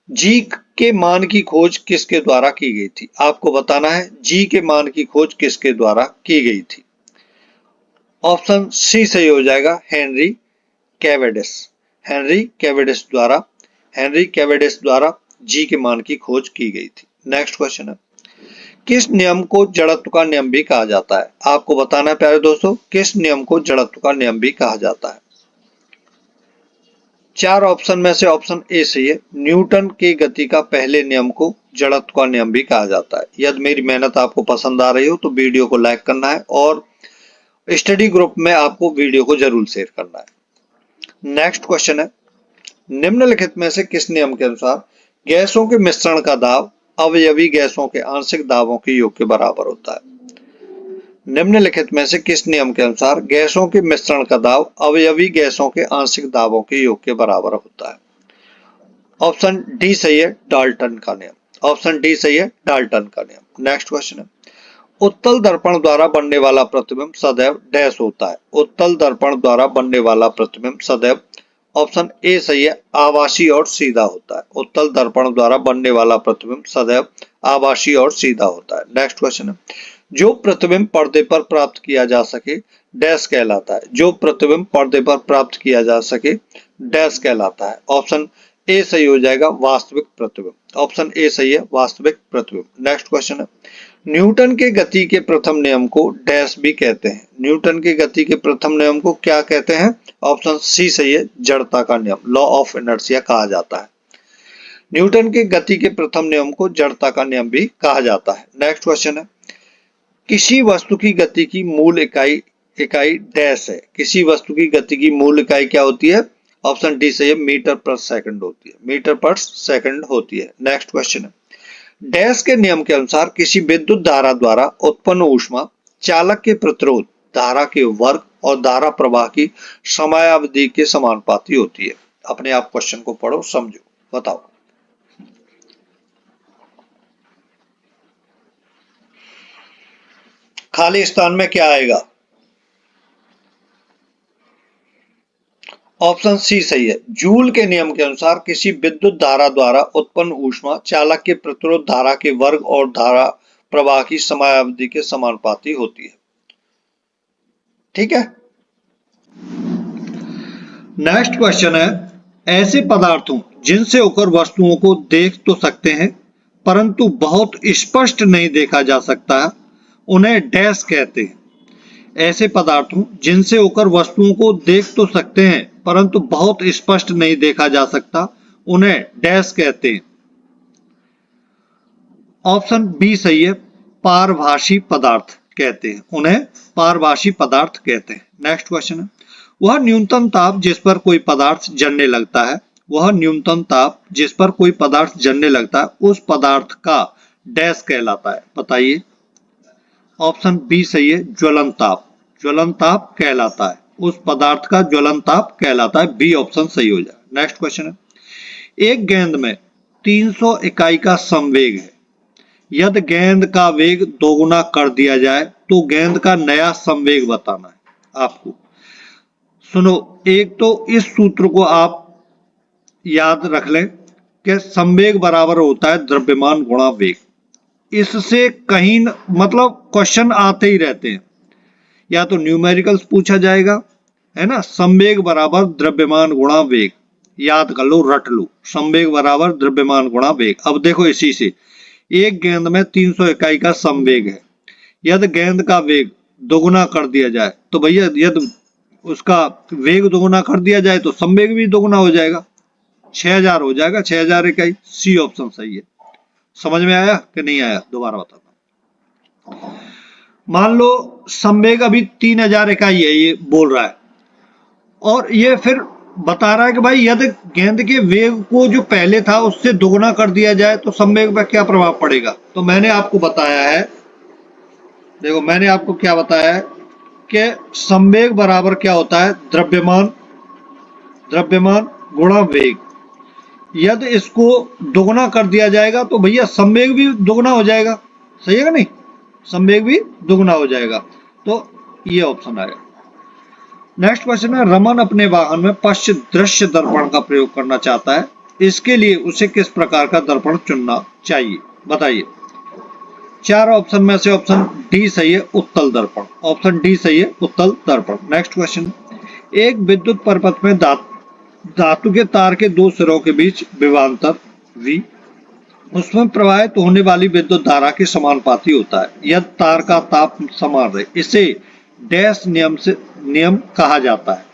जी के मान की खोज किसके द्वारा की गई थी? आपको बताना है जी के मान की खोज किसके द्वारा की गई थी। ऑप्शन सी सही हो जाएगा, हेनरी कैवेडिस। हेनरी कैवेडिस द्वारा जी के मान की खोज की गई थी। नेक्स्ट क्वेश्चन है, किस नियम को जड़त्व का नियम भी कहा जाता है? आपको बताना है प्यारे दोस्तों, किस नियम को जड़त्व का नियम भी कहा जाता है। चार ऑप्शन में से ऑप्शन ए सही है, न्यूटन की गति का पहले नियम को जड़त्व का नियम भी कहा जाता है। यदि मेरी मेहनत आपको पसंद आ रही हो तो वीडियो को लाइक करना है और स्टडी ग्रुप में आपको वीडियो को जरूर शेयर करना है। नेक्स्ट क्वेश्चन है, निम्नलिखित में से किस नियम के अनुसार गैसों के मिश्रण का दाब अवयवी गैसों के आंशिक दाबों के योग के बराबर होता है? निम्नलिखित में से किस नियम के अनुसार गैसों के मिश्रण का दाब अवयवी गैसों के आंशिक दाबों के योग के बराबर होता है? ऑप्शन डी सही है, डाल्टन का नियम। ऑप्शन डी सही है, डाल्टन का नियम। नेक्स्ट क्वेश्चन है, उत्तल दर्पण द्वारा बनने वाला प्रतिबिंब सदैव डैश होता है। उत्तल दर्पण द्वारा बनने वाला प्रतिबिंब सदैव, ऑप्शन ए सही है, आभासी और सीधा होता है। उत्तल दर्पण द्वारा बनने वाला प्रतिबिंब सदैव आभासी और सीधा होता है। नेक्स्ट क्वेश्चन है, जो प्रतिबिंब पर्दे पर प्राप्त किया जा सके डैश कहलाता है। जो प्रतिबिंब पर्दे पर प्राप्त किया जा सके डैश कहलाता है। ऑप्शन ए सही हो जाएगा, वास्तविक प्रतिबिंब। ऑप्शन ए सही है, वास्तविक प्रतिबिंब। नेक्स्ट क्वेश्चन है, न्यूटन के गति के प्रथम नियम को डैश भी कहते हैं। न्यूटन के गति के प्रथम नियम को क्या कहते हैं? ऑप्शन सी सही है, जड़ता का नियम, लॉ ऑफ इनर्शिया कहा जाता है। न्यूटन के गति के प्रथम नियम को जड़ता का नियम भी कहा जाता है। नेक्स्ट क्वेश्चन है, किसी वस्तु की गति की मूल इकाई इकाई डैश है। किसी वस्तु की गति की मूल इकाई क्या होती है? ऑप्शन डी सही है, मीटर पर सेकंड होती है। मीटर पर सेकंड होती है। नेक्स्ट क्वेश्चन है, डैश के नियम के अनुसार किसी विद्युत धारा द्वारा उत्पन्न ऊष्मा चालक के प्रतिरोध, धारा के वर्ग और धारा प्रवाह की समयावधि के समानुपाती होती है। अपने आप क्वेश्चन को पढ़ो, समझो, बताओ। खाली स्थान में क्या आएगा? ऑप्शन सी सही है। जूल के नियम के अनुसार किसी विद्युत धारा द्वारा उत्पन्न ऊष्मा चालक के प्रतिरोध, धारा के वर्ग और धारा प्रवाह की समयावधि के समानुपाती होती है। ठीक है। नेक्स्ट क्वेश्चन है, ऐसे पदार्थों जिनसे होकर वस्तुओं को देख तो सकते हैं परंतु बहुत स्पष्ट नहीं देखा जा सकता है, उन्हें डैश कहते हैं। ऐसे पदार्थों जिनसे होकर वस्तुओं को देख तो सकते हैं परंतु बहुत स्पष्ट नहीं देखा जा सकता, उन्हें डैश कहते हैं। ऑप्शन बी सही है, पारभासी पदार्थ कहते हैं, उन्हें पारभासी पदार्थ कहते हैं। नेक्स्ट क्वेश्चन है, वह न्यूनतम ताप जिस पर कोई पदार्थ जलने लगता है, वह न्यूनतम ताप जिस पर कोई पदार्थ जलने लगता है, उस पदार्थ का डैश कहलाता है, बताइए। ऑप्शन बी सही है, ज्वलन ताप। ज्वलन ताप कहलाता है, उस पदार्थ का ज्वलन ताप कहलाता है। बी ऑप्शन सही हो जाए। नेक्स्ट क्वेश्चन है, एक गेंद में 300 इकाई का संवेग है। यदि गेंद का वेग दोगुना कर दिया जाए तो गेंद का नया संवेग बताना है आपको। सुनो, एक तो इस सूत्र को आप याद रख लें कि संवेग बराबर होता है द्रव्यमान गुणा वेग। इससे कहीं मतलब क्वेश्चन आते ही रहते हैं, या तो न्यूमेरिकल्स पूछा जाएगा, है ना, संवेग बराबर द्रव्यमान गुणा वेग, याद कर लो, रट लो, संवेग बराबर द्रव्यमान गुणा वेग। अब देखो, इसी से एक गेंद में 300 इकाई का संवेग है। यदि गेंद का वेग दोगुना कर दिया जाए तो भैया, यदि उसका वेग दोगुना कर दिया जाए तो संवेग भी दोगुना हो जाएगा, 6000 हो जाएगा, 6000 इकाई। सी ऑप्शन सही है। समझ में आया कि नहीं आया? दोबारा बताता हूं। मान लो संवेग अभी 3000 इकाई है, ये बोल रहा है, और ये फिर बता रहा है कि भाई यदि गेंद के वेग को जो पहले था उससे दोगुना कर दिया जाए तो संवेग पर क्या प्रभाव पड़ेगा। तो मैंने आपको बताया है, देखो मैंने आपको क्या बताया है कि संवेग बराबर क्या होता है, द्रव्यमान गुणा वेग। यदि इसको दोगुना कर दिया जाएगा तो भैया संवेग भी दोगुना हो जाएगा, सही है कि नहीं? संवेग भी दोगुना हो जाएगा, तो ये ऑप्शन आएगा। नेक्स्ट क्वेश्चन है, रमन अपने वाहन में पश्च दृश्य दर्पण का प्रयोग करना चाहता है, इसके लिए उसे किस प्रकार का दर्पण चुनना चाहिए, बताइए। चार ऑप्शन में से ऑप्शन डी सही है, उत्तल दर्पण। ऑप्शन डी सही है, उत्तल दर्पण। नेक्स्ट क्वेश्चन, एक विद्युत परिपथ में धातु के तार के दो सिरों के बीच विभवांतर V, उसमें प्रवाहित होने वाली विद्युत धारा के समानुपाती होता है। यदि तार का ताप समान रहे, इसे डैश नियम कहा जाता है।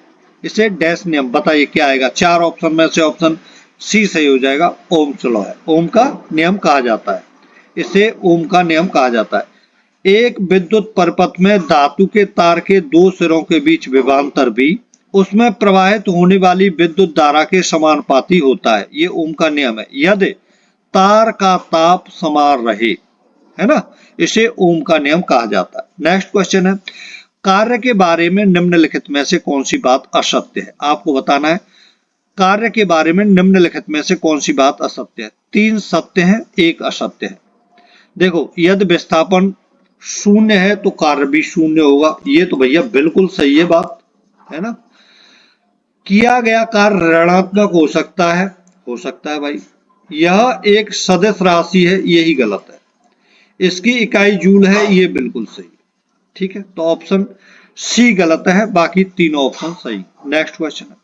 इसे डैश नियम, बताइए क्या आएगा। चार ऑप्शन में से ऑप्शन सी सही हो जाएगा, ओम्स लॉ है, ओम का नियम कहा जाता है, इसे ओम का नियम कहा जाता है। एक विद्युत परिपथ में धातु के तार के दो सिरों के बीच विभवांतर V, उसमें प्रवाहित होने वाली विद्युत धारा के समानुपाती होता है, ये ओम का नियम है। यदि तार का ताप समान रहे, है ना, इसे ओम का नियम कहा जाता है। नेक्स्ट क्वेश्चन है, कार्य के बारे में निम्नलिखित में से कौन सी बात असत्य है, आपको बताना है। कार्य के बारे में निम्नलिखित में से कौन सी बात असत्य है। 3 सत्य है, 1 असत्य है। देखो, यदि विस्थापन शून्य है तो कार्य भी शून्य होगा, ये तो भैया बिल्कुल सही है बात, है ना। किया गया कार्य ऋणात्मक हो सकता है भाई। यह एक सदिश राशि है, यही गलत है। इसकी इकाई जूल है, ये बिल्कुल सही है। ठीक है, तो ऑप्शन सी गलत है, बाकी तीनों ऑप्शन सही। नेक्स्ट क्वेश्चन है,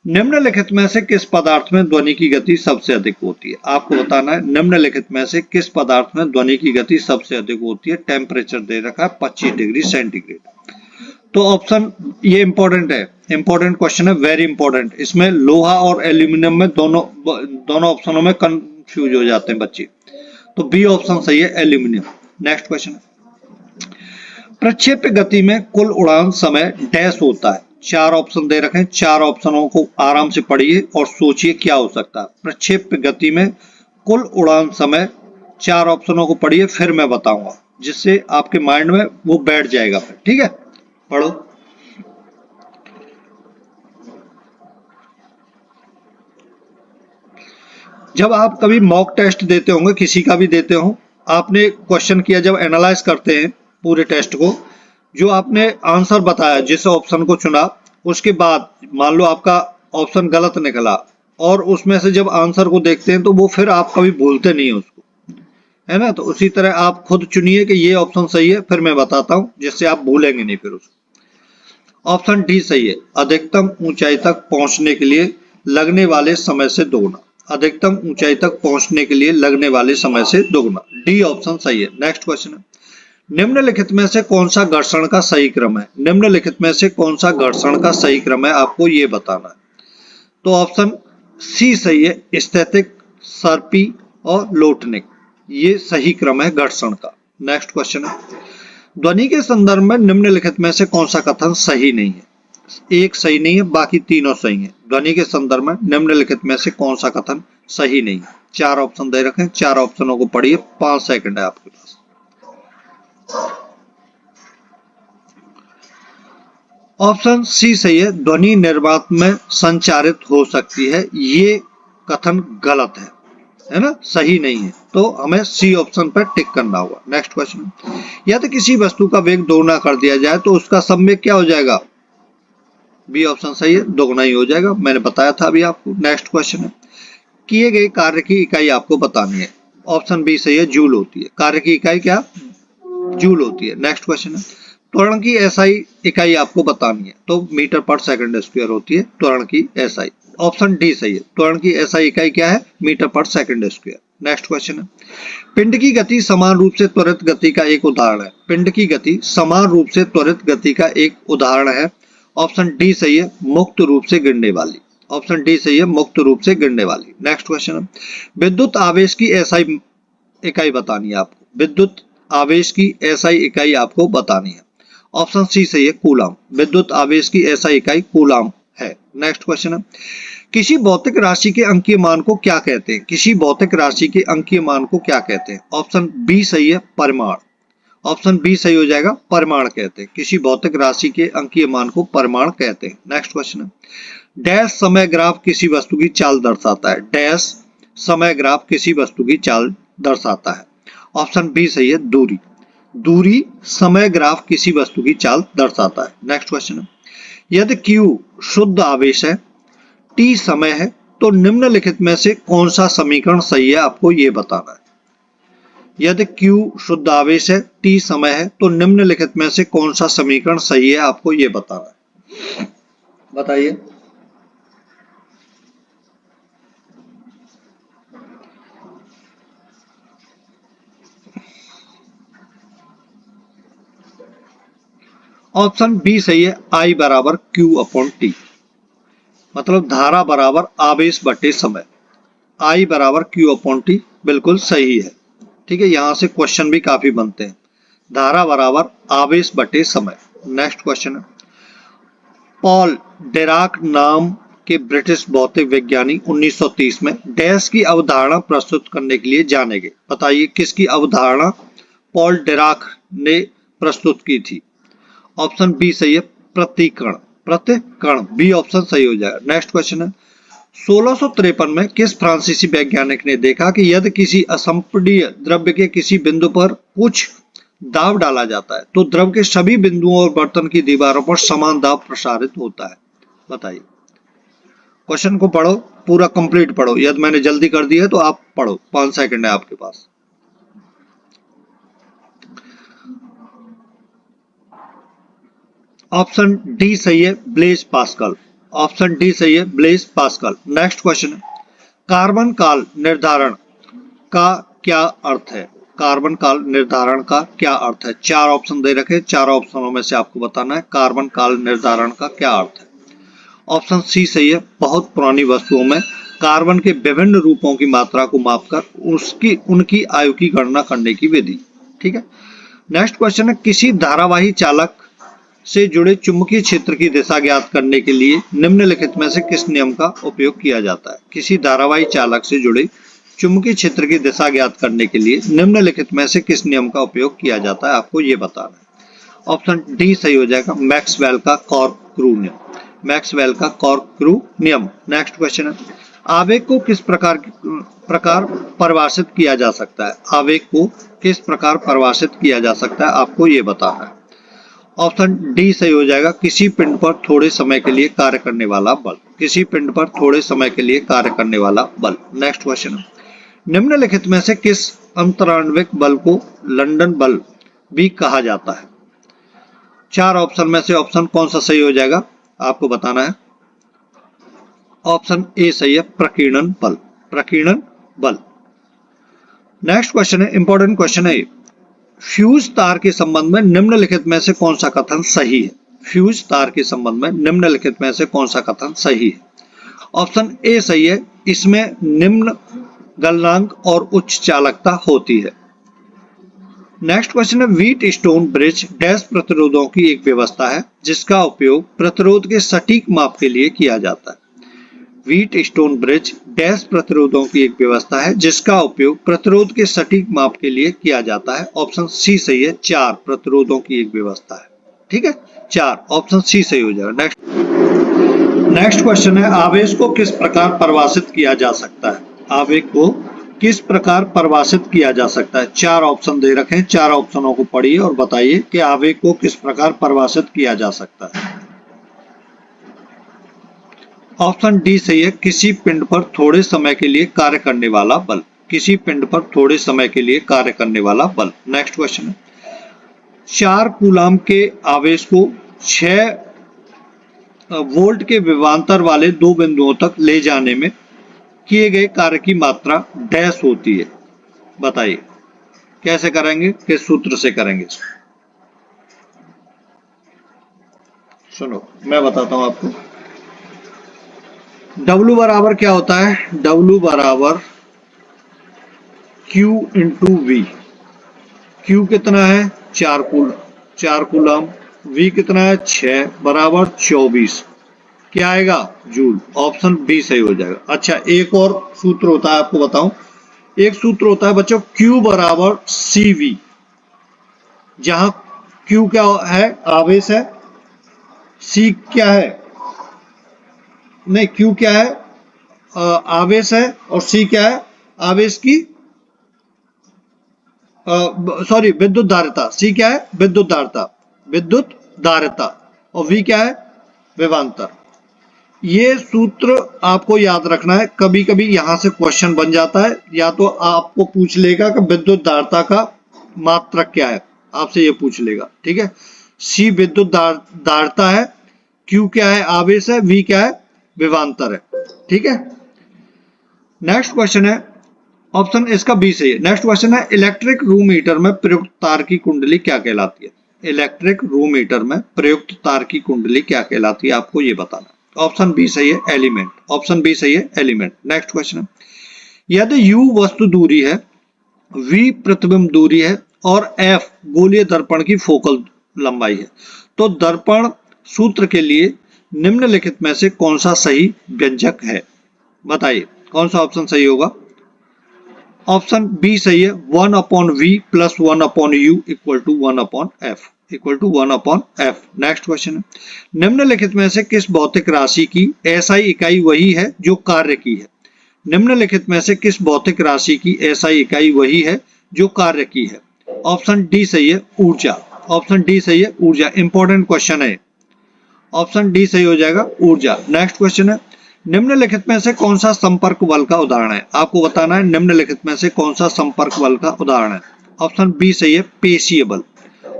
निम्नलिखित में से किस पदार्थ में ध्वनि की गति सबसे अधिक होती है, आपको बताना है। निम्नलिखित में से किस पदार्थ में ध्वनि की गति सबसे अधिक होती है। टेम्परेचर दे रखा है 25 डिग्री सेंटीग्रेड। तो ऑप्शन ये इंपॉर्टेंट है, इंपॉर्टेंट क्वेश्चन है, वेरी इंपॉर्टेंट। इसमें लोहा और एल्यूमिनियम में दोनों ऑप्शनों में कंफ्यूज हो जाते हैं बच्चे। तो बी ऑप्शन सही है, एल्यूमिनियम। नेक्स्ट क्वेश्चन है, प्रक्षेप्य गति में कुल उड़ान समय डैश होता है। चार ऑप्शन दे रखे हैं, चार ऑप्शनों को आराम से पढ़िए और सोचिए क्या हो सकता है। प्रक्षेप्य गति में कुल उड़ान समय, चार ऑप्शनों को पढ़िए, फिर मैं बताऊंगा, जिससे आपके माइंड में वो बैठ जाएगा फिर। ठीक है, पढ़ो। जब आप कभी मॉक टेस्ट देते होंगे, किसी का भी देते हो, आपने क्वेश्चन किया, जब एनालाइज करते हैं पूरे टेस्ट को, जो आपने आंसर बताया, जिस ऑप्शन को चुना, उसके बाद मान लो आपका ऑप्शन गलत निकला, और उसमें से जब आंसर को देखते हैं तो वो फिर आप कभी भूलते नहीं उसको, है ना। तो उसी तरह आप खुद चुनिए कि ये ऑप्शन सही है, फिर मैं बताता हूं, जिससे आप भूलेंगे नहीं फिर उसको। ऑप्शन डी सही है, अधिकतम ऊंचाई तक पहुंचने के लिए लगने वाले समय से दोगुना। अधिकतम ऊंचाई तक पहुंचने के लिए लगने वाले समय से दोगुना, डी ऑप्शन सही है। नेक्स्ट क्वेश्चन है, निम्नलिखित में से कौन सा घर्षण का सही क्रम है। निम्नलिखित में से कौन सा घर्षण का सही क्रम है, आपको ये बताना है। तो ऑप्शन सी सही है, स्थैतिक, सर्पी और लोटनिक, ये सही क्रम है घर्षण का। नेक्स्ट क्वेश्चन है, ध्वनि के संदर्भ में निम्नलिखित में से कौन सा कथन सही नहीं है। एक सही नहीं है, बाकी तीनों सही है। ध्वनि के संदर्भ में निम्नलिखित में से कौन सा कथन सही नहीं है। चार ऑप्शन दे रखे हैं, चार ऑप्शनों को पढ़िए, 5 सेकंड है आपके पास। ऑप्शन सी सही है, ध्वनि निर्वात में संचारित हो सकती है, ये कथन गलत है ना, सही नहीं है। तो हमें सी ऑप्शन पर टिक करना होगा। नेक्स्ट क्वेश्चन, यदि किसी वस्तु का वेग दोगुना कर दिया जाए तो उसका समवेग क्या हो जाएगा। बी ऑप्शन सही है, दोगुना ही हो जाएगा, मैंने बताया था अभी आपको। नेक्स्ट क्वेश्चन है, किए गए कार्य की इकाई आपको बतानी है। ऑप्शन बी सही है, जूल होती है। कार्य की इकाई क्या, जूल होती है। नेक्स्ट क्वेश्चन है, त्वरण की एसआई इकाई आपको बतानी है, तो मीटर पर सेकंड स्क्वायर होती है त्वरण की एसआई। ऑप्शन डी सही है, त्वरण की एसआई इकाई क्या है, मीटर पर सेकंड स्क्वायर। नेक्स्ट क्वेश्चन है, पिंड की गति समान रूप से त्वरित गति का एक उदाहरण है। पिंड की गति समान रूप से त्वरित गति का एक उदाहरण है। ऑप्शन डी सही है, मुक्त रूप से गिरने वाली। ऑप्शन डी सही है, मुक्त रूप से गिरने वाली। नेक्स्ट क्वेश्चन है, विद्युत आवेश की एसआई इकाई बतानी है आपको। विद्युत आवेश की एसआई इकाई आपको बतानी है। ऑप्शन सी सही है, कूलाम। विद्युत आवेश की एसआई इकाई कूलाम है। नेक्स्ट क्वेश्चन है, किसी भौतिक राशि के अंकीय मान को क्या कहते हैं। किसी भौतिक राशि के अंकीय मान को क्या कहते हैं। ऑप्शन बी सही है, परिमाण। ऑप्शन बी सही हो जाएगा, परिमाण कहते हैं। किसी भौतिक राशि के अंकीय मान को परिमाण कहते हैं। नेक्स्ट क्वेश्चन है, डैश समय ग्राफ किसी वस्तु की चाल दर्शाता है। डैश समय ग्राफ किसी वस्तु की चाल दर्शाता है। ऑप्शन बी सही है, दूरी। दूरी समय ग्राफ किसी वस्तु की चाल दर्शाता है। नेक्स्ट क्वेश्चन है, यदि Q शुद्ध आवेश है, T समय है, तो निम्नलिखित में से कौन सा समीकरण सही है, आपको यह बताना है। यदि Q शुद्ध आवेश है, T समय है, तो निम्नलिखित में से कौन सा समीकरण सही है, आपको यह बताना है। बताइए। ऑप्शन बी सही है, I बराबर Q अपॉन T, मतलब धारा बराबर आवेश बटे समय। I बराबर Q अपॉन T बिल्कुल सही है। ठीक है, यहां से क्वेश्चन भी काफी बनते हैं। धारा बराबर आवेश बटे समय। नेक्स्ट क्वेश्चन है, पॉल डिराक नाम के ब्रिटिश भौतिक वैज्ञानिक 1930 में डैश की अवधारणा प्रस्तुत करने के लिए जाने गए। बताइए किसकी अवधारणा पॉल डिराक ने प्रस्तुत की थी। ऑप्शन बी सही है, प्रतिकण। प्रतिकण, बी ऑप्शन सही हो जाएगा। नेक्स्ट क्वेश्चन है, 1653 में किस फ्रांसीसी वैज्ञानिक ने देखा कि यदि किसी असंपीड्य द्रव्य के किसी बिंदु पर कुछ दाब डाला जाता है तो द्रव के सभी बिंदुओं और बर्तन की दीवारों पर समान दाब प्रसारित होता है। बताइए। क्वेश्चन को पढ़ो, पूरा कंप्लीट पढ़ो। यदि मैंने जल्दी कर दिया है तो आप पढ़ो, 5 सेकंड है आपके पास। ऑप्शन डी सही है, ब्लेज पास्कल। ऑप्शन डी सही है, ब्लेज पास्कल। नेक्स्ट क्वेश्चन है, कार्बन काल निर्धारण का क्या अर्थ है। कार्बन काल निर्धारण का क्या अर्थ है? 4 ऑप्शन दे रखे, 4 ऑप्शनों में से आपको बताना है कार्बन काल निर्धारण का क्या अर्थ है। ऑप्शन सी सही है, बहुत पुरानी वस्तुओं में कार्बन के विभिन्न रूपों की मात्रा को मापकर उनकी आयु की गणना करने की विधि। ठीक है। नेक्स्ट क्वेश्चन है, किसी धारावाही चालक से जुड़े चुंबकीय क्षेत्र की दिशा ज्ञात करने के लिए निम्नलिखित में से किस नियम का उपयोग किया जाता है? किसी धारावाही चालक से जुड़े चुंबकीय क्षेत्र की दिशा ज्ञात करने के लिए निम्नलिखित में से किस नियम का उपयोग किया जाता है, आपको ये बताना है। ऑप्शन डी सही हो जाएगा, मैक्सवेल का कॉर्कस्क्रू नियम। मैक्सवेल का कॉर्कस्क्रू नियम। नेक्स्ट क्वेश्चन है, आवेग को किस प्रकार परिभाषित किया जा सकता है? आवेग को किस प्रकार परिभाषित किया जा सकता है, आपको ये बताना है। ऑप्शन डी सही हो जाएगा, किसी पिंड पर थोड़े समय के लिए कार्य करने वाला बल। किसी पिंड पर थोड़े समय के लिए कार्य करने वाला बल। नेक्स्ट क्वेश्चन है, निम्नलिखित में से किस अंतराण्विक बल को लंदन बल भी कहा जाता है? 4 ऑप्शन में से ऑप्शन कौन सा सही हो जाएगा, आपको बताना है। ऑप्शन ए सही है, प्रकीर्णन बल। प्रकीर्णन बल। नेक्स्ट क्वेश्चन है, इंपॉर्टेंट क्वेश्चन है, फ्यूज तार के संबंध में निम्नलिखित में से कौन सा कथन सही है? फ्यूज तार के संबंध में निम्नलिखित में से कौन सा कथन सही है? ऑप्शन ए सही है, इसमें निम्न गलनांक और उच्च चालकता होती है। नेक्स्ट क्वेश्चन है, व्हीट स्टोन ब्रिज डैश प्रतिरोधों की एक व्यवस्था है जिसका उपयोग प्रतिरोध के सटीक माप के लिए किया जाता है। व्हीट स्टोन ब्रिज डैश प्रतिरोधों की एक व्यवस्था है जिसका उपयोग प्रतिरोध के सटीक माप के लिए किया जाता है। ऑप्शन सी सही है, 4 प्रतिरोधों की एक व्यवस्था है। ठीक है, 4 ऑप्शन सी सही हो जाएगा। नेक्स्ट क्वेश्चन है, आवेश को किस प्रकार परिभाषित किया जा सकता है? आवेश को किस प्रकार परिभाषित किया जा सकता है? 4 ऑप्शन दे रखे हैं, 4 ऑप्शनों को पढ़िए और बताइए कि आवेश को किस प्रकार परिभाषित किया जा सकता है। ऑप्शन डी सही है, किसी पिंड पर थोड़े समय के लिए कार्य करने वाला बल। किसी पिंड पर थोड़े समय के लिए कार्य करने वाला बल। नेक्स्ट क्वेश्चन है, 4 कूलाम के आवेश को 6 वोल्ट के विभवांतर वाले 2 बिंदुओं तक ले जाने में किए गए कार्य की मात्रा डैश होती है। बताइए कैसे करेंगे, किस सूत्र से करेंगे? सुनो मैं बताता हूं आपको। W बराबर क्या होता है? W बराबर Q इंटू V। Q कितना है? 4 कूलम। V कितना है? 6 बराबर 24। क्या आएगा? जूल। ऑप्शन बी सही हो जाएगा। अच्छा, एक और सूत्र होता है, आपको बताऊं। एक सूत्र होता है बच्चों, Q बराबर CV, जहां Q क्या है? आवेश है। C क्या है? नहीं, Q क्या है? आवेश है। और C क्या है? आवेश की सॉरी विद्युत धारिता। C क्या है? विद्युत धारिता। विद्युत धारिता। और V क्या है? विभवांतर। ये सूत्र आपको याद रखना है। कभी कभी यहां से क्वेश्चन बन जाता है, या तो आपको पूछ लेगा कि विद्युत धारिता का मात्रक क्या है, आपसे ये पूछ लेगा। ठीक है, C विद्युत धारिता है, Q क्या है? आवेश है, V क्या है? विभवांतर है। ठीक है, नेक्स्ट क्वेश्चन है, ऑप्शन इसका बी सही है। नेक्स्ट क्वेश्चन है, इलेक्ट्रिक रूम हीटर में प्रयुक्त तार की कुंडली क्या कहलाती है? इलेक्ट्रिक रूम हीटर में प्रयुक्त तार की कुंडली क्या कहलाती है, आपको ये बताना। ऑप्शन बी सही है, एलिमेंट। ऑप्शन बी सही है, एलिमेंट। नेक्स्ट क्वेश्चन है, यदि U वस्तु दूरी है, V प्रतिबिंब दूरी है और F गोलीय दर्पण की फोकल लंबाई है, तो दर्पण सूत्र के लिए निम्नलिखित में से कौन सा सही व्यंजक है? बताइए कौन सा ऑप्शन सही होगा? ऑप्शन बी सही है, 1/V plus 1/U equal to 1/F equal to 1/F। Next question है, निम्नलिखित में से किस भौतिक राशि की SI इकाई वही है जो कार्य की है? निम्नलिखित में से किस भौतिक राशि की SI इकाई वही है जो कार्य की है? ऑप्शन डी सही है, ऊर्जा। ऑप्शन डी सही है, ऊर्जा। इंपॉर्टेंट क्वेश्चन है, ऑप्शन डी सही हो जाएगा, ऊर्जा। नेक्स्ट क्वेश्चन है, निम्नलिखित में से कौन सा संपर्क बल का उदाहरण है? आपको बताना है निम्नलिखित में से कौन सा संपर्क बल का उदाहरण है। ऑप्शन बी सही है, पेशीय बल।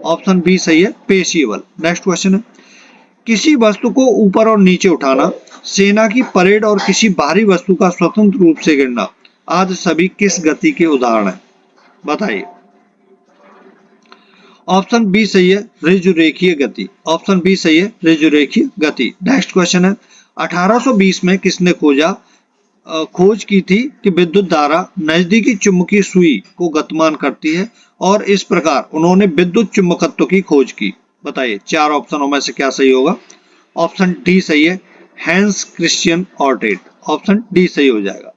ऑप्शन बी सही है, पेशीय बल। नेक्स्ट क्वेश्चन है, किसी वस्तु को ऊपर और नीचे उठाना, सेना की परेड और किसी भारी वस्तु का स्वतंत्र रूप से गिरना आदि सभी किस गति के उदाहरण है? बताइए। ऑप्शन बी सही है, ऋजुरेखीय गति। ऑप्शन बी सही है, ऋजुरेखीय गति। नेक्स्ट क्वेश्चन है 1820 में किसने खोज की थी कि विद्युत धारा नजदीकी चुंबकीय सुई को गतिमान करती है और इस प्रकार उन्होंने विद्युत चुंबकत्व की खोज की। बताइए चार ऑप्शनों में से क्या सही होगा। ऑप्शन डी सही है, हैंस क्रिश्चियन ऑर्टेड। ऑप्शन डी सही हो जाएगा।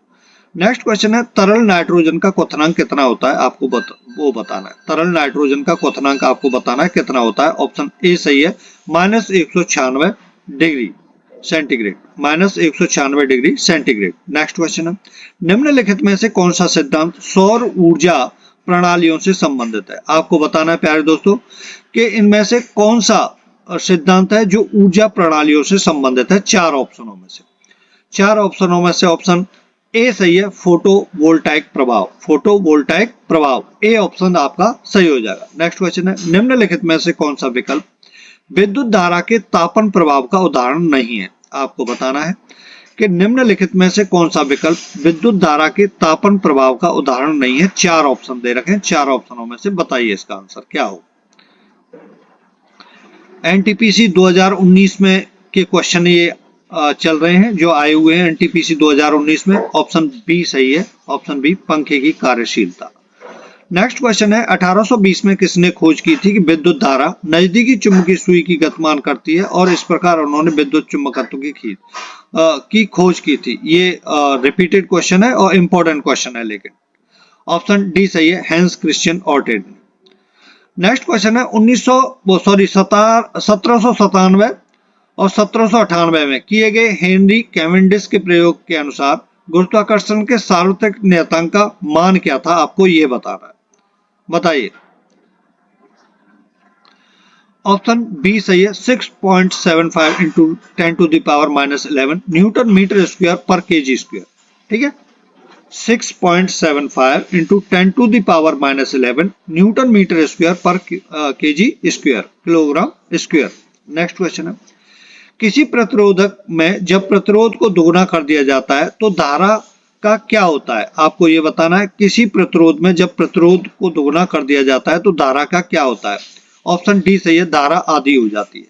नेक्स्ट क्वेश्चन है तरल नाइट्रोजन का क्वथनांक कितना होता है, आपको वो बताना है। तरल नाइट्रोजन का क्वथनांक आपको बताना है कितना होता है। ऑप्शन ए सही है, -196 degree centigrade. -196 degree centigrade. Next question है निम्नलिखित में से कौन सा सिद्धांत सौर ऊर्जा प्रणालियों से संबंधित है। आपको बताना है प्यारे दोस्तों कि इनमें से कौन सा सिद्धांत है जो ऊर्जा प्रणालियों से संबंधित है। चार ऑप्शनों में से ऑप्शन ए सही है, फोटोवोल्टाइक प्रभाव। फोटोवोल्टाइक प्रभाव ए ऑप्शन आपका सही हो जाएगा। नेक्स्ट क्वेश्चन है निम्नलिखित में से कौन सा विकल्प विद्युत धारा के तापन प्रभाव का उदाहरण नहीं है। आपको बताना है कि निम्नलिखित में से कौन सा विकल्प विद्युत धारा के तापन प्रभाव का उदाहरण नहीं है। चार ऑप्शन दे रखे हैं, चार ऑप्शनों में से बताइए इसका आंसर क्या हो। एनटीपीसी 2019 में के क्वेश्चन ये चल रहे हैं जो आए हुए हैं एनटीपीसी 2019 में। ऑप्शन बी सही है, ऑप्शन बी पंखे की कार्यशीलता। नेक्स्ट क्वेश्चन है 1820 में किसने खोज की थी कि विद्युत धारा नजदीकी चुंबकीय सुई की गतिमान करती है और इस प्रकार उन्होंने विद्युत चुंबकत्व की खोज की थी। ये रिपीटेड क्वेश्चन है और इंपॉर्टेंट क्वेश्चन है लेकिन। ऑप्शन डी सही है, हैंस क्रिश्चियन ऑर्टेड। नेक्स्ट क्वेश्चन है 1797 और 1798 में किए गए हेनरी कैवेंडिश के प्रयोग के अनुसार गुरुत्वाकर्षण के सार्वत्रिक नियतांक का मान क्या था, आपको यह बताना है। बताइए। ऑप्शन बी सही है, 6.75 इंटू 10⁻⁻11 न्यूटन मीटर स्क्वायर पर केजी स्क्वायर। ठीक है, 6.75 इंटू 10⁻⁻11 न्यूटन मीटर स्क्वायर पर KG square, kilogram square. Next question है किसी प्रतिरोधक में जब प्रतिरोध को दोगुना कर दिया जाता है तो धारा का क्या होता है। आपको यह बताना है किसी प्रतिरोध में जब प्रतिरोध को दोगुना कर दिया जाता है तो धारा का क्या होता है। ऑप्शन डी सही है, धारा आधी हो जाती है।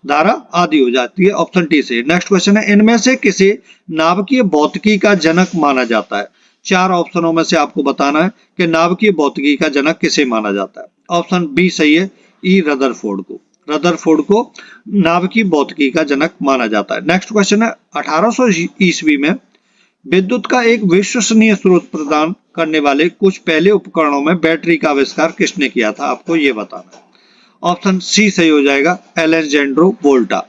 धारा आधी हो जाती है, ऑप्शन डी सही है। नेक्स्ट क्वेश्चन है इनमें से किसे नाभिकीय भौतिकी का जनक माना जाता है। चार ऑप्शनों में से आपको बताना है कि नाभिकीय भौतिकी का जनक किसे माना जाता है। ऑप्शन बी सही है, ई रदरफोर्ड को। रदरफोर्ड को नाभिकीय भौतिकी का जनक माना जाता है। नेक्स्ट क्वेश्चन है 1800 ईस्वी में विद्युत का एक विश्वसनीय स्रोत प्रदान करने वाले कुछ पहले उपकरणों में बैटरी का आविष्कार किसने किया था, आपको यह बताना है। ऑप्शन सी सही हो जाएगा, एलेजेंड्रो वोल्टा।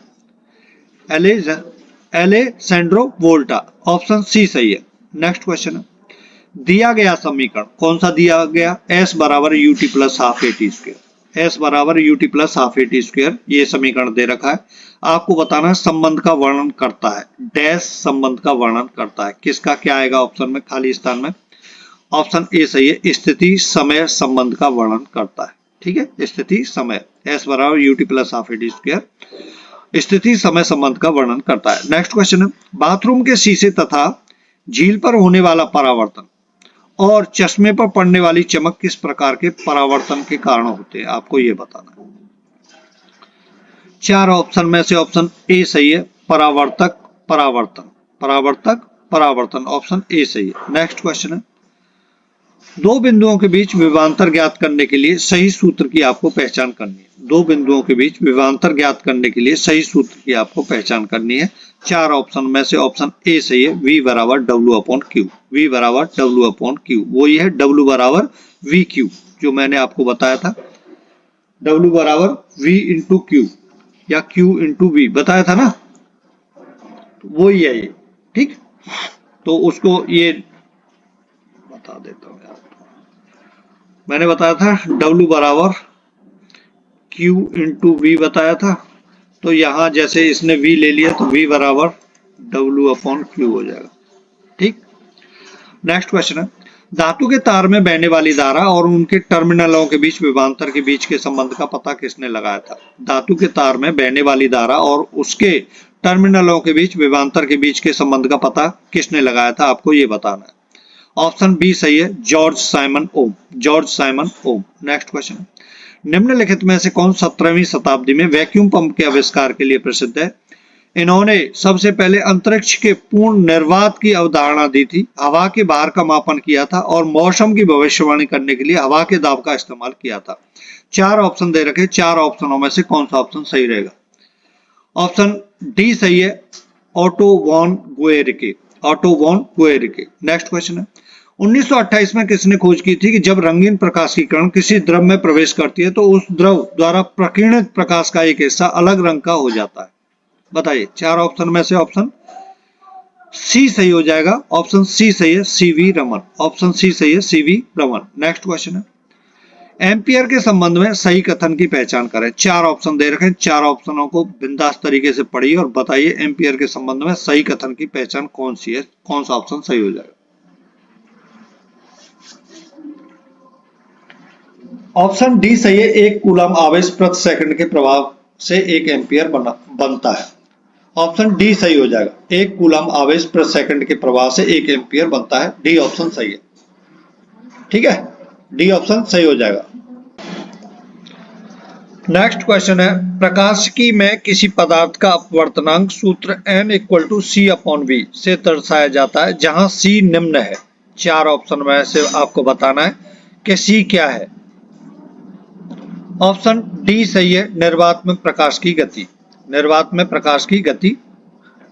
एलेजेंड्रो वोल्टा, ऑप्शन सी सही है। नेक्स्ट क्वेश्चन है दिया गया समीकरण कौन सा दिया गया, S बराबर UT plus half A T square. S बराबर UT plus half A T square, ये समीकरण दे रखा है। आपको बताना है संबंध का वर्णन करता है, डैश संबंध का वर्णन करता है। किसका क्या आएगा ऑप्शन में, खाली स्थान में। ऑप्शन ए सही है, स्थिति समय संबंध का वर्णन करता है। ठीक है, स्थिति समय, S बराबर UT plus half A T square स्थिति समय संबंध का वर्णन करता है। नेक्स्ट क्वेश्चन है बाथरूम के शीशे तथा झील पर होने वाला परावर्तन और चश्मे पर पड़ने वाली चमक किस प्रकार के परावर्तन के कारण होते हैं, आपको यह बताना है। चार ऑप्शन में से ऑप्शन ए सही है, परावर्तक परावर्तन, परावर्तक परावर्तन, ऑप्शन ए सही है। नेक्स्ट क्वेश्चन है दो बिंदुओं के बीच विभवांतर ज्ञात करने के लिए सही सूत्र की आपको पहचान करनी है। दो बिंदुओं के बीच विभवांतर ज्ञात करने के लिए सही सूत्र की आपको पहचान करनी है। चार ऑप्शन में से ऑप्शन ए सही है, V बराबर W/Q। V बराबर W/Q, वही है W बराबर VQ जो मैंने आपको बताया था। W बराबर V इंटू Q या Q इंटू V बताया था ना, वही है ये। ठीक, तो उसको ये बता देता हूं यार, मैंने बताया था W बराबर Q इंटू V बताया था, तो यहां जैसे इसने V ले लिया तो V बराबर W/Q हो जाएगा। ठीक, नेक्स्ट क्वेश्चन है धातु के तार में बहने वाली धारा और उनके टर्मिनलों के बीच विभवांतर के बीच के संबंध का पता किसने लगाया था। धातु के तार में बहने वाली धारा और उसके टर्मिनलों के बीच विभवांतर के बीच के संबंध का पता किसने लगाया था, आपको यह बताना है। ऑप्शन बी सही है, जॉर्ज साइमन ओम। जॉर्ज साइमन ओम। नेक्स्ट क्वेश्चन, निम्नलिखित में से कौन 17वीं शताब्दी में वैक्यूम पंप के आविष्कार के लिए प्रसिद्ध है? इन्होंने सबसे पहले अंतरिक्ष के पूर्ण निर्वात की अवधारणा दी थी, हवा के भार का मापन किया था और मौसम की भविष्यवाणी करने के लिए हवा के दाब का इस्तेमाल किया था। 4 ऑप्शन दे रखे, 4 ऑप्शनों में से कौन सा ऑप्शन सही रहेगा? ऑप्शन डी सही है, Otto von Guericke. Otto von Guericke. Next question है, 1928 में किसने खोज की थी कि जब रंगीन प्रकाश की किरण किसी द्रव में प्रवेश करती है तो उस द्रव द्वारा प्रकीर्णित प्रकाश का एक हिस्सा अलग रंग का हो जाता है? बताइए। 4 ऑप्शन में से ऑप्शन सी सही हो जाएगा। ऑप्शन सी सही है, सीवी रमन। ऑप्शन सी सही है, सीवी रमन। नेक्स्ट क्वेश्चन है, एम्पियर के संबंध में सही कथन की पहचान करें। 4 ऑप्शन दे रखे हैं, 4 ऑप्शनों को बिंदास तरीके से पढ़िए और बताइए एम्पियर के संबंध में सही कथन की पहचान कौन सी है, कौन सा ऑप्शन सही हो जाएगा? ऑप्शन डी सही है, 1 कूलम आवेश प्रति सेकंड के प्रभाव से 1 एम्पियर बनता है। ऑप्शन डी सही हो जाएगा, 1 कूलम आवेश प्रति सेकंड के प्रभाव से 1 एम्पियर बनता है। डी ऑप्शन सही है। ठीक है, डी ऑप्शन सही हो जाएगा। नेक्स्ट क्वेश्चन है, प्रकाशिकी में किसी पदार्थ का अपवर्तनांक सूत्र n = c/v से दर्शाया जाता है जहां c निम्न है। 4 ऑप्शन में से आपको बताना है कि c क्या है। ऑप्शन डी सही है, निर्वात में प्रकाश की गति। निर्वात में प्रकाश की गति।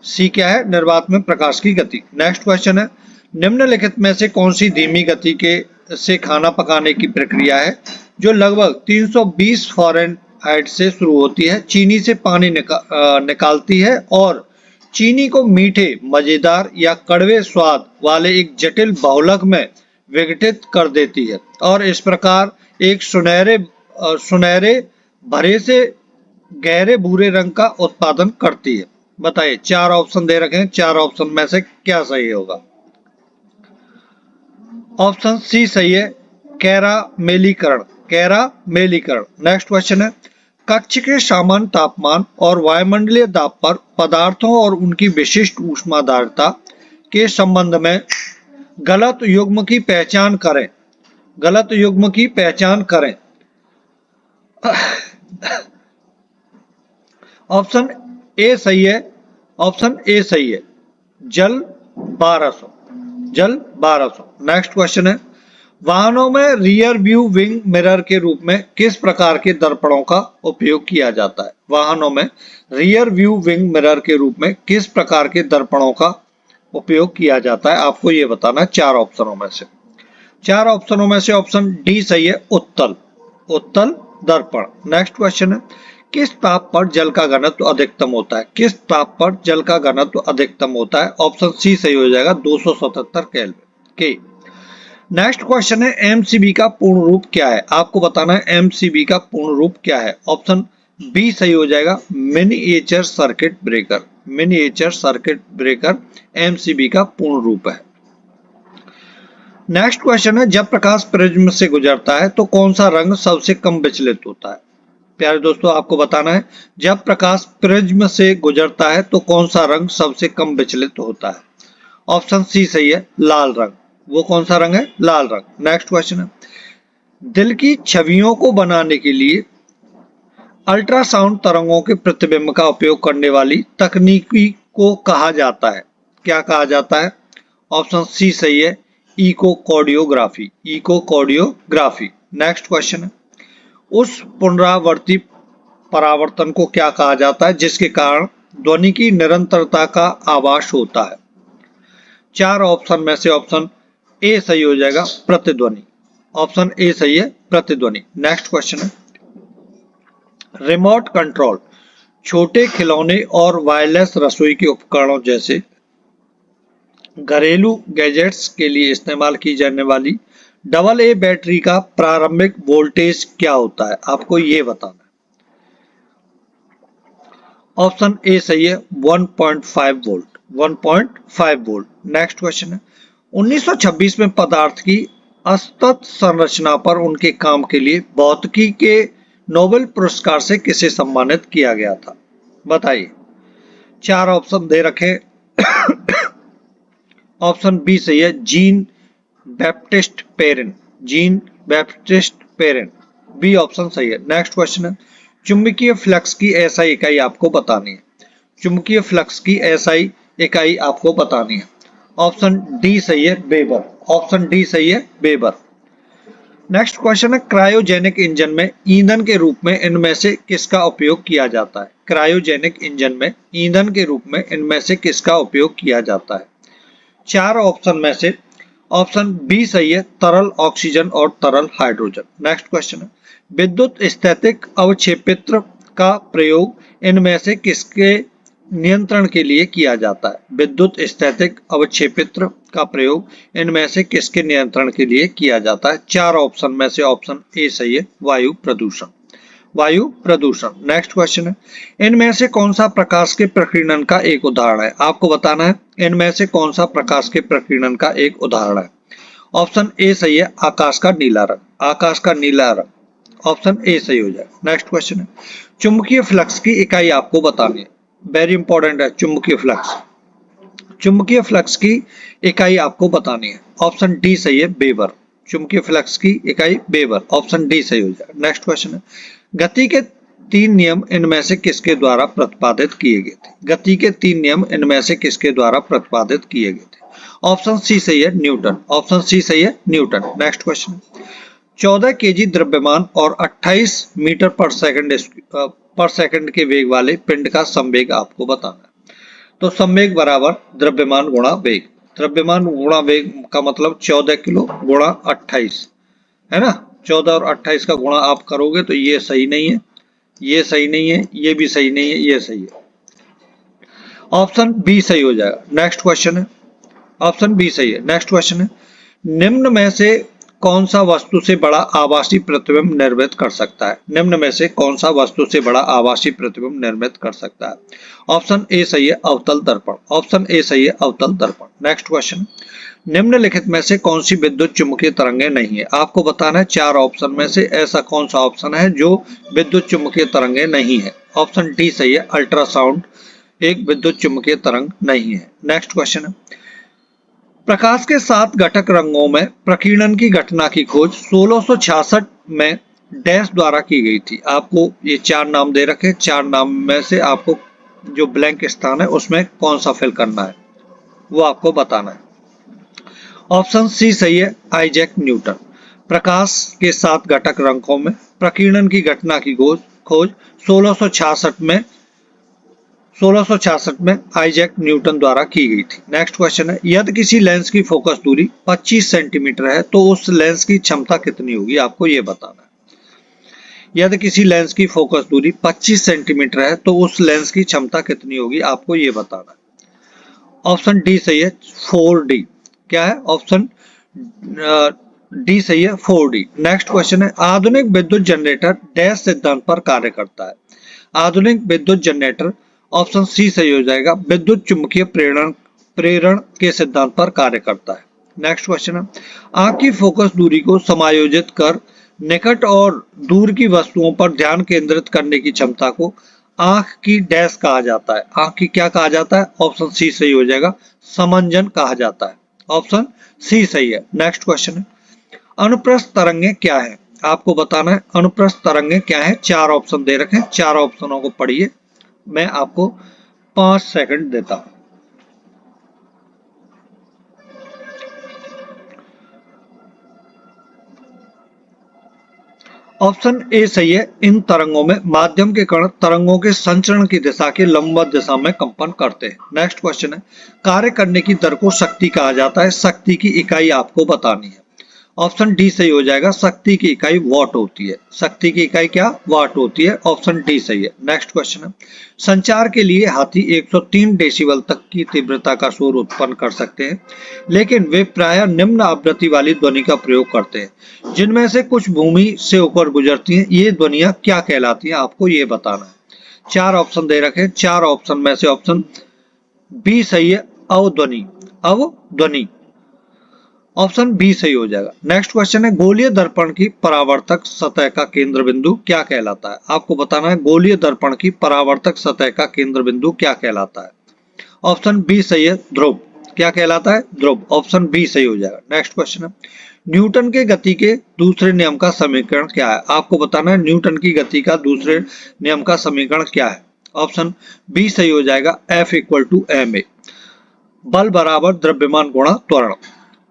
सी क्या है? निर्वात में प्रकाश की गति। नेक्स्ट क्वेश्चन है, निम्नलिखित में से कौन सी धीमी गति के से खाना पकाने की प्रक्रिया है जो लगभग 320 फ़ारेनहाइट से शुरू होती है, चीनी से पानी निकालती है और चीनी को मीठे, मजेदार या कड़वे स्वाद वाले एक जटिल बहुलक में विघटित कर देती है और इस प्रकार एक सुनहरे भरे से गहरे भूरे रंग का उत्पादन करती है? बताइए। 4 ऑप्शन दे रखे हैं, 4 ऑप्शन में से क्या सही होगा? ऑप्शन सी सही है, कैरामेलीकरण। कैरामेलीकरण। नेक्स्ट क्वेश्चन है, कक्ष के सामान्य तापमान और वायुमंडलीय दाब पर पदार्थों और उनकी विशिष्ट ऊष्माधारिता के संबंध में गलत युग्म की पहचान करें। गलत युग्म की पहचान करें। ऑप्शन ए सही है। ऑप्शन ए सही है, जल 1200। जल 1200। नेक्स्ट क्वेश्चन है, वाहनों में रियर व्यू विंग मिरर के रूप में किस प्रकार के दर्पणों का उपयोग किया जाता है? वाहनों में रियर व्यू विंग मिरर के रूप में किस प्रकार के दर्पणों का उपयोग किया जाता है? आपको यह बताना है 4 ऑप्शनों में से। 4 ऑप्शनों में से ऑप्शन डी सही है, उत्तल। उत्तल दर्पण। नेक्स्ट क्वेश्चन है, किस ताप पर जल का घनत्व अधिकतम होता है? किस ताप पर जल का घनत्व अधिकतम होता है? ऑप्शन सी सही हो जाएगा, 277 केल्विन के। नेक्स्ट क्वेश्चन है, एमसीबी का पूर्ण रूप क्या है? आपको बताना है एमसीबी का पूर्ण रूप क्या है। ऑप्शन बी सही हो जाएगा, miniature circuit breaker. Miniature circuit breaker MCB का पूर्ण रूप है। नेक्स्ट क्वेश्चन है, जब प्रकाश प्रिज्म से गुजरता है तो कौन सा रंग सबसे कम विचलित होता है? प्यारे दोस्तों, आपको बताना है जब प्रकाश प्रिज्म से गुजरता है तो कौन सा रंग सबसे कम विचलित होता है? ऑप्शन सी सही है, लाल रंग। वो कौन सा रंग है? लाल रंग। नेक्स्ट क्वेश्चन है, दिल की छवियों को बनाने के लिए अल्ट्रासाउंड तरंगों के प्रतिबिंब का उपयोग करने वाली तकनीकी को कहा जाता है? क्या कहा जाता है? ऑप्शन सी सही है, इकोकार्डियोग्राफी। इकोकार्डियोग्राफी। नेक्स्ट क्वेश्चन है, उस पुनरावर्ती परावर्तन को क्या कहा जाता है जिसके कारण ध्वनि की निरंतरता का आभास होता है? 4 ऑप्शन में से ऑप्शन ए सही हो जाएगा, प्रतिध्वनि। ऑप्शन ए सही है, प्रतिध्वनि। नेक्स्ट क्वेश्चन है, रिमोट कंट्रोल छोटे खिलौने और वायरलेस रसोई के उपकरणों जैसे घरेलू गैजेट्स के लिए इस्तेमाल की जाने वाली AA बैटरी का प्रारंभिक वोल्टेज क्या होता है? आपको ये बताना है। ऑप्शन ए सही है, 1.5 वोल्ट। 1.5 वोल्ट। नेक्स्ट क्वेश्चन है, 1926 में पदार्थ की असतत संरचना पर उनके काम के लिए भौतिकी के नोबेल पुरस्कार से किसे सम्मानित किया गया था? बताइए। 4 ऑप्शन दे रखे। ऑप्शन बी सही है, Jean Baptiste Perrin. Jean Baptiste Perrin. B option सही है। नेक्स्ट क्वेश्चन है, चुंबकीय फ्लक्स की एसआई इकाई आपको बतानी है। चुंबकीय फ्लक्स की एसआई इकाई आपको बतानी है। ऑप्शन डी सही है, वेबर। ऑप्शन डी सही है, वेबर। नेक्स्ट क्वेश्चन है, क्रायोजेनिक इंजन में ईंधन के रूप में इनमें से किसका उपयोग किया जाता है। क्रायोजेनिक इंजन में ईंधन के रूप में इनमें से किसका उपयोग किया जाता है। चार ऑप्शन में से ऑप्शन बी सही है, तरल ऑक्सीजन और तरल हाइड्रोजन। नेक्स्ट क्वेश्चन है, विद्युत स्थैतिक अवक्षेपित्र का प्रयोग इनमें से किसके नियंत्रण के लिए किया जाता है। विद्युत स्थैतिक अवक्षेपित्र का प्रयोग इनमें से किसके नियंत्रण के लिए किया जाता है। चार ऑप्शन में से ऑप्शन ए सही है, वायु प्रदूषण। वायु प्रदूषण। नेक्स्ट क्वेश्चन है, इनमें से कौन सा प्रकाश के प्रकीर्णन का एक उदाहरण है। आपको बताना है इनमें से कौन सा प्रकाश के प्रकीर्णन का एक उदाहरण है। ऑप्शन ए सही है, आकाश का नीला रंग। आकाश का नीला रंग। ऑप्शन ए सही हो जाएगा। नेक्स्ट क्वेश्चन है, चुंबकीय फ्लक्स की इकाई आपको बतानी है। वेरी इंपॉर्टेंट है चुंबकीय फ्लक्स। चुंबकीय फ्लक्स की इकाई आपको बतानी है। ऑप्शन डी सही है, वेबर। चुंबकीय फ्लक्स की इकाई वेबर। ऑप्शन डी सही हो जाएगा। नेक्स्ट क्वेश्चन है, गति के तीन नियम इनमें से किसके द्वारा प्रतिपादित किए गए थे। गति के तीन नियम इनमें से किसके द्वारा प्रतिपादित किए गए थे। ऑप्शन सी सही है, न्यूटन। ऑप्शन सी सही है, न्यूटन। नेक्स्ट क्वेश्चन, 14 केजी द्रव्यमान और 28 मीटर पर सेकंड के वेग वाले पिंड का संवेग आपको बताना है। तो संवेग बराबर द्रव्यमान गुणा वेग। द्रव्यमान गुणा वेग का मतलब 14 किलो गुणा 28 है ना। 14 और 28 का गुणा आप करोगे तो ये सही नहीं है, ये सही नहीं है, ये भी सही नहीं है, ये सही है। ऑप्शन बी सही हो जाएगा। नेक्स्ट क्वेश्चन है, ऑप्शन बी सही है। नेक्स्ट क्वेश्चन है, निम्न में से कौन सा वस्तु से बड़ा आभासी प्रतिबिंब निर्मित कर सकता है। निम्न में से कौन सा वस्तु से बड़ा आभासी प्रतिबिंब निर्मित कर सकता है। ऑप्शन ए सही है, अवतल दर्पण। ऑप्शन ए सही है, अवतल दर्पण। नेक्स्ट क्वेश्चन, निम्नलिखित में से कौन सी विद्युत चुम्बकीय तरंगें नहीं है। आपको बताना है चार ऑप्शन में से ऐसा कौन सा ऑप्शन है जो विद्युत चुम्बकीय तरंगें नहीं है। ऑप्शन डी सही है, अल्ट्रासाउंड एक विद्युत चुम्बकीय तरंग नहीं है। नेक्स्ट क्वेश्चन है, प्रकाश के 7 घटक रंगों में प्रकीर्णन की घटना की खोज 1666 में डैश द्वारा की गई थी। आपको ये चार नाम दे रखे, चार नाम में से आपको जो ब्लैंक स्थान है उसमें कौन सा फिल करना है वो आपको बताना है। ऑप्शन सी सही है, आइजैक न्यूटन। प्रकाश के 7 घटक रंगों में प्रकीर्णन की घटना की खोज 1666 में आइजैक न्यूटन द्वारा की गई थी। नेक्स्ट क्वेश्चन है, यदि किसी लेंस की फोकस दूरी 25 सेंटीमीटर है तो उस लेंस की क्षमता कितनी होगी। आपको यह बताना है। यदि किसी लेंस की फोकस दूरी 25 सेंटीमीटर है तो उस लेंस की क्षमता कितनी होगी, आपको यह बताना है। ऑप्शन डी सही है, 4D। क्या है ऑप्शन डी सही है, 4D। नेक्स्ट क्वेश्चन है, आधुनिक विद्युत जनरेटर डैश सिद्धांत पर कार्य करता है। आधुनिक विद्युत जनरेटर ऑप्शन सी सही हो जाएगा, विद्युत चुंबकीय प्रेरण के सिद्धांत पर कार्य करता है। नेक्स्ट क्वेश्चन है, आंख की फोकस दूरी को समायोजित कर निकट और दूर की वस्तुओं पर ध्यान केंद्रित करने की क्षमता को आंख की डैश कहा जाता है। आंख की क्या कहा जाता है। ऑप्शन सी सही हो जाएगा, समंजन कहा जाता है। ऑप्शन सी सही है। नेक्स्ट क्वेश्चन है, अनुप्रस्थ तरंगें क्या है। आपको बताना है अनुप्रस्थ तरंगें क्या है। चार ऑप्शन दे रखे, चार ऑप्शनों को पढ़िए। मैं आपको 5 सेकंड देता हूं। ऑप्शन ए सही है, इन तरंगों में माध्यम के कण तरंगों के संचरण की दिशा के लंबवत दिशा में कंपन करते हैं। नेक्स्ट क्वेश्चन है, कार्य करने की दर को शक्ति कहा जाता है। शक्ति की इकाई आपको बतानी है। ऑप्शन डी सही हो जाएगा, शक्ति की इकाई वाट होती है। शक्ति की इकाई क्या, वाट होती है। ऑप्शन डी सही है। नेक्स्ट क्वेश्चन है, संचार के लिए हाथी 103 डेसिबल तक की तीव्रता का शोर उत्पन्न कर सकते हैं, लेकिन वे प्रायः निम्न आवृत्ति वाली ध्वनि का प्रयोग करते हैं, जिनमें से कुछ भूमि से ऊपर गुजरती हैं। ये ध्वनियां क्या कहलाती हैं, आपको ये बताना है। चार ऑप्शन दे रखे, चार ऑप्शन में से ऑप्शन बी सही है, अवध्वनि। अवध्वनि ऑप्शन बी सही हो जाएगा। नेक्स्ट क्वेश्चन है, गोलीय दर्पण की परावर्तक सतह का केंद्र बिंदु क्या कहलाता है। आपको बताना है गोलीय दर्पण की परावर्तक सतह का केंद्र बिंदु क्या कहलाता है। ऑप्शन बी सही है, ध्रुव। क्या कहलाता है, ध्रुव। ऑप्शन बी सही हो जाएगा। नेक्स्ट क्वेश्चन है, न्यूटन के गति के दूसरे नियम का समीकरण क्या है? आपको बताना है न्यूटन की गति का दूसरे नियम का समीकरण क्या है। ऑप्शन बी सही हो जाएगा, F इक्वल टू ma। बल बराबर द्रव्यमान गुणा त्वरण,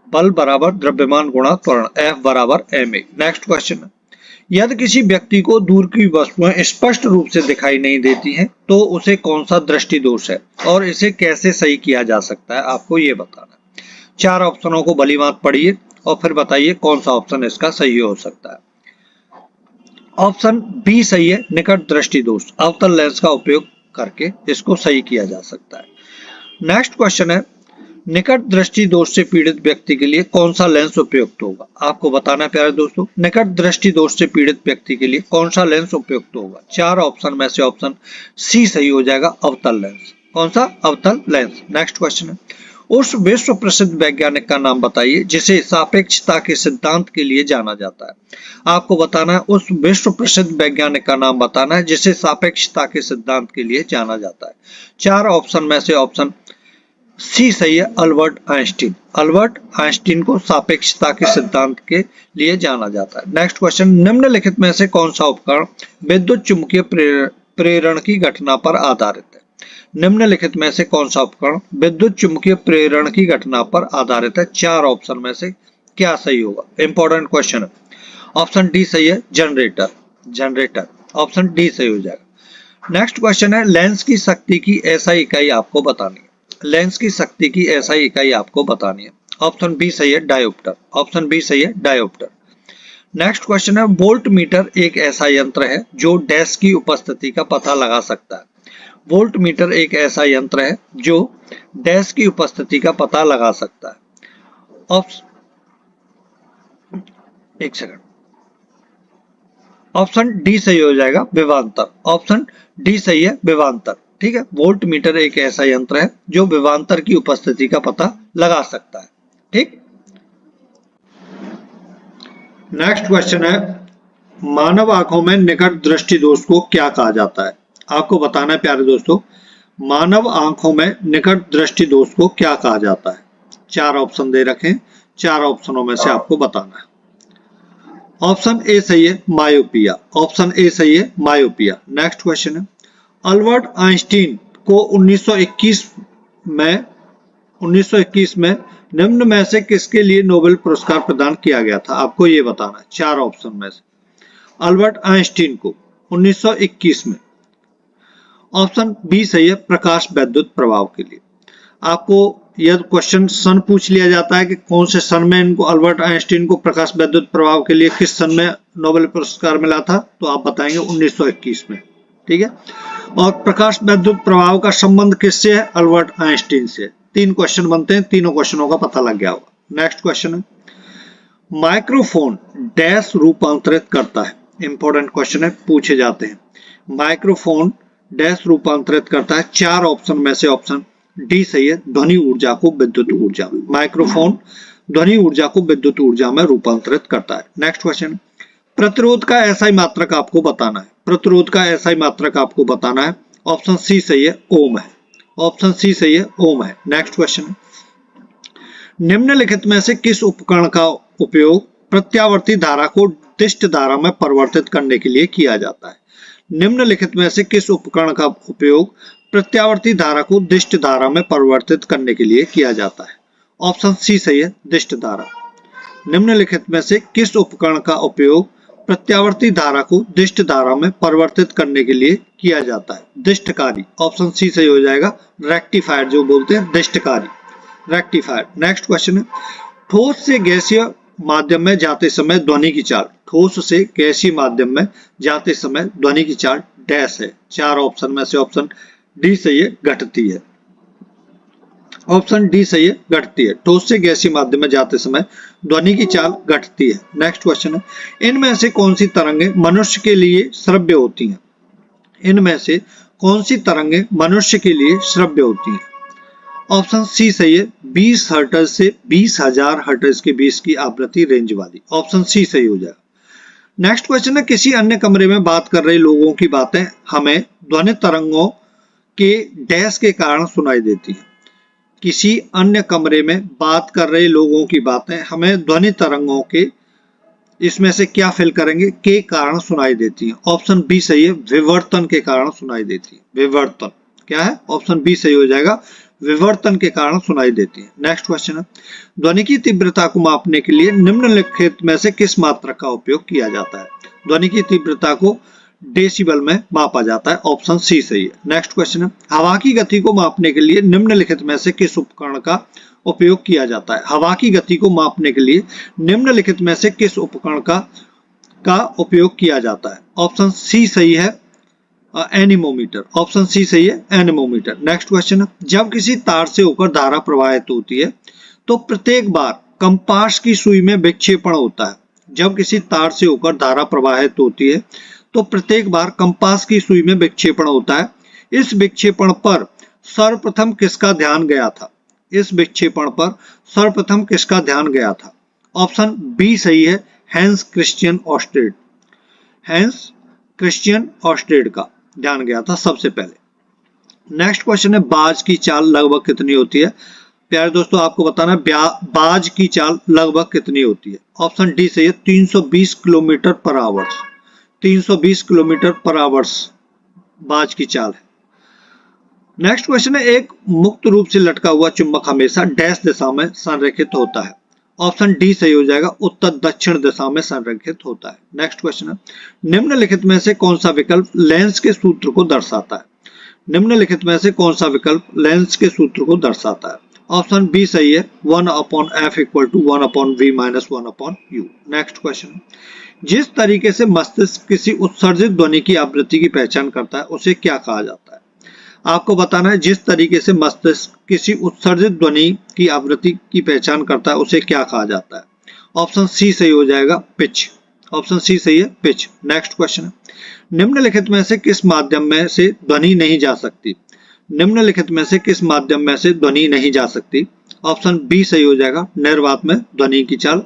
बल बराबर द्रव्यमान गुणा त्वरण, F बराबर ma। नेक्स्ट क्वेश्चन है, यदि किसी व्यक्ति को दूर की वस्तुएं स्पष्ट रूप से दिखाई नहीं देती हैं तो उसे कौन सा दृष्टि दोष है और इसे कैसे सही किया जा सकता है, आपको ये बताना है। 4 ऑप्शनों को भली बात पढ़िए और फिर बताइए कौन सा ऑप्शन इसका सही हो सकता है। ऑप्शन बी सही है, निकट दृष्टि दोष, अवतल लेंस का उपयोग करके इसको सही किया जा सकता है। नेक्स्ट क्वेश्चन है, निकट दृष्टि दोष से पीड़ित व्यक्ति के लिए कौन सा लेंस उपयुक्त होगा? आपको बताना है प्यारे दोस्तों, निकट दृष्टि दोष से पीड़ित व्यक्ति के लिए कौन सा लेंस उपयुक्त होगा? 4 ऑप्शन में से ऑप्शन सी सही हो जाएगा, अवतल लेंस। कौन सा? अवतल लेंस। नेक्स्ट क्वेश्चन है, उस विश्व प्रसिद्ध वैज्ञानिक का नाम बताइए जिसे सापेक्षता के सिद्धांत के लिए जाना जाता है। आपको बताना है उस विश्व प्रसिद्ध वैज्ञानिक का नाम बताना है जिसे सापेक्षता के सिद्धांत के लिए जाना जाता है। 4 ऑप्शन में से ऑप्शन सी सही है, अल्बर्ट आइंस्टीन। अल्बर्ट आइंस्टीन को सापेक्षता के सिद्धांत के लिए जाना जाता है। नेक्स्ट क्वेश्चन, निम्नलिखित में से कौन सा उपकरण विद्युत चुंबकीय प्रेरण की घटना पर आधारित है? निम्नलिखित में से कौन सा उपकरण विद्युत चुंबकीय प्रेरण की घटना पर आधारित है? 4 ऑप्शन में से क्या सही होगा? इंपॉर्टेंट क्वेश्चन है। ऑप्शन डी सही है, जनरेटर। जनरेटर, ऑप्शन डी सही हो जाएगा। नेक्स्ट क्वेश्चन है, लेंस की शक्ति की एसआई इकाई आपको बतानी है। लेंस की शक्ति की एसआई इकाई आपको बतानी है। ऑप्शन बी सही है, डायोप्टर। ऑप्शन बी सही है, डायोप्टर। नेक्स्ट क्वेश्चन है, वोल्ट मीटर एक ऐसा यंत्र है जो डैश की उपस्थिति का पता लगा सकता है। वोल्ट मीटर एक ऐसा यंत्र है जो डैश की उपस्थिति का पता लगा सकता है। एक सेकंड, ऑप्शन डी सही हो जाएगा, विभवांतर। ऑप्शन डी सही है, विभवांतर। ठीक है, वोल्ट मीटर एक ऐसा यंत्र है जो विभवांतर की उपस्थिति का पता लगा सकता है। ठीक, नेक्स्ट क्वेश्चन है, मानव आंखों में निकट दृष्टि दोष को क्या कहा जाता है? आपको बताना है प्यारे दोस्तों, मानव आंखों में निकट दृष्टि दोष को क्या कहा जाता है? 4 ऑप्शन दे रखे, 4 ऑप्शनों में से आपको बताना है। ऑप्शन ए सही है, मायोपिया। ऑप्शन ए सही है, मायोपिया। नेक्स्ट क्वेश्चन है, अल्बर्ट आइंस्टीन को 1921 में निम्न में से किसके लिए नोबेल पुरस्कार प्रदान किया गया था? आपको ये बताना है। 4 ऑप्शन में से अल्बर्ट आइंस्टीन को 1921 में। ऑप्शन बी सही है, प्रकाश वैद्युत प्रभाव के लिए। आपको यह क्वेश्चन सन पूछ लिया जाता है कि कौन से सन में इनको अल्बर्ट आइंस्टीन को प्रकाश वैद्युत प्रभाव के लिए किस सन में नोबेल पुरस्कार मिला था, तो आप बताएंगे 1921 में। ठीक है, और प्रकाश वैद्युत प्रभाव का संबंध किससे है? अल्बर्ट आइंस्टीन से। 3 क्वेश्चन बनते हैं, तीनों क्वेश्चनों का पता लग गया होगा। नेक्स्ट क्वेश्चन है, माइक्रोफोन डैश रूपांतरित करता है। इंपॉर्टेंट क्वेश्चन है, पूछे जाते हैं। माइक्रोफोन डैश रूपांतरित करता है। 4 ऑप्शन में से ऑप्शन डी सही है, ध्वनि ऊर्जा को विद्युत ऊर्जा में। माइक्रोफोन ध्वनि ऊर्जा को विद्युत ऊर्जा में रूपांतरित करता है। नेक्स्ट क्वेश्चन, प्रतिरोध का एसआई मात्रक आपको बताना है। प्रतिरोध का एसआई मात्रक आपको बताना है। ऑप्शन सी सही है, ओम है। ऑप्शन सी सही है, ओम है। नेक्स्ट क्वेश्चन, निम्नलिखित में से किस उपकरण का उपयोग प्रत्यावर्ती धारा को दिष्ट धारा में परिवर्तित करने के लिए किया जाता है? निम्नलिखित में से किस उपकरण का उपयोग प्रत्यावर्ती धारा को दिष्ट धारा में परिवर्तित करने के लिए किया जाता है? ऑप्शन सी सही है, दिष्ट धारा। निम्नलिखित में से किस उपकरण का उपयोग प्रत्यावर्ती धारा को दिष्ट धारा में परिवर्तित करने के लिए किया जाता है? दिष्टकारी। ऑप्शन सी सही हो जाएगा, रेक्टिफायर जो बोलते हैं, दिष्टकारी, रेक्टिफायर। नेक्स्ट क्वेश्चन है, ठोस से गैसीय माध्यम में जाते समय ध्वनि की चाल। ठोस से गैसीय माध्यम में जाते समय ध्वनि की चाल डैश है। 4 ऑप्शन में से ऑप्शन डी सही है, घटती है। ऑप्शन डी सही है, घटती है। ठोस से गैसीय माध्यम में जाते समय ध्वनि की चाल घटती है। नेक्स्ट क्वेश्चन है, इनमें से कौन सी तरंगें मनुष्य के लिए श्रव्य होती हैं? इनमें से कौन सी तरंगें मनुष्य के लिए श्रव्य होती हैं? ऑप्शन सी सही है, 20 हर्ट्ज से 20,000 हर्ट्ज के बीच की आवृत्ति रेंज वाली। ऑप्शन सी सही हो जाएगा। नेक्स्ट क्वेश्चन है, किसी अन्य कमरे में बात कर रहे लोगों की बातें हमें ध्वनि तरंगों के डैश के कारण सुनाई देती है। किसी अन्य कमरे में बात कर रहे लोगों की बातें हमें ध्वनि तरंगों के इसमें से क्या फिल करेंगे, के कारण सुनाई देती है। ऑप्शन बी सही है, विवर्तन के कारण सुनाई देती है। विवर्तन क्या है, ऑप्शन बी सही हो जाएगा, विवर्तन के कारण सुनाई देती है। नेक्स्ट क्वेश्चन है, ध्वनि की तीव्रता को मापने के लिए निम्नलिखित में से किस मात्रक का उपयोग किया जाता है। ध्वनि की तीव्रता को डेसिबल में मापा जाता है, ऑप्शन सी सही है। नेक्स्ट क्वेश्चन है, हवा की गति को मापने के लिए निम्नलिखित में से किस उपकरण का उपयोग किया जाता है। हवा की गति को मापने के लिए निम्नलिखित में से किस उपकरण का उपयोग किया जाता है। ऑप्शन सी सही है, एनीमोमीटर। ऑप्शन सी सही है, एनीमोमीटर। नेक्स्ट क्वेश्चन है, जब किसी तार से होकर धारा प्रवाहित होती है तो प्रत्येक बार कंपास की सुई में विक्षेपण होता है। जब किसी तार से होकर धारा प्रवाहित होती है तो प्रत्येक बार कंपास की सुई में विक्षेपण होता है। इस विक्षेपण पर सर्वप्रथम किसका ध्यान गया था। इस विक्षेपण पर सर्वप्रथम किसका ध्यान गया था। ऑप्शन बी सही है, हैंस क्रिश्चियन ऑस्ट्रेड। हैंस क्रिश्चियन ऑस्ट्रेड का ध्यान गया था सबसे पहले। नेक्स्ट क्वेश्चन है, बाज की चाल लगभग कितनी होती है। प्यारे दोस्तों आपको बताना है बाज की चाल लगभग कितनी होती है। ऑप्शन डी सही है, 320 किलोमीटर पर आवर्स। 320 किलोमीटर पर आवर्स बाज की चाल है। नेक्स्ट क्वेश्चन है, एक मुक्त रूप से लटका हुआ चुंबक हमेशा डैश दिशा में संरेखित होता है। ऑप्शन डी सही हो जाएगा, उत्तर दक्षिण दिशा में संरेखित होता है। नेक्स्ट क्वेश्चन है, निम्नलिखित में से कौन सा विकल्प लेंस के सूत्र को दर्शाता है। निम्नलिखित में से कौन सा विकल्प लेंस के सूत्र को दर्शाता है। ऑप्शन बी सही है, 1/f = 1/v - 1/u। Next question, जिस तरीके से मस्तिष्क किसी उत्सर्जित ध्वनि की आवृत्ति की पहचान करता है उसे क्या कहा जाता है। आपको बताना है, जिस तरीके से मस्तिष्क किसी उत्सर्जित ध्वनि की आवृत्ति की पहचान करता है उसे क्या कहा जाता है। ऑप्शन सी सही हो जाएगा, पिच। ऑप्शन सी सही है, पिच। नेक्स्ट क्वेश्चन, निम्नलिखित में से किस माध्यम में से ध्वनि नहीं जा सकती। निम्नलिखित में से किस माध्यम में से ध्वनि नहीं जा सकती। ऑप्शन बी सही हो जाएगा, निर्वात में ध्वनि की चाल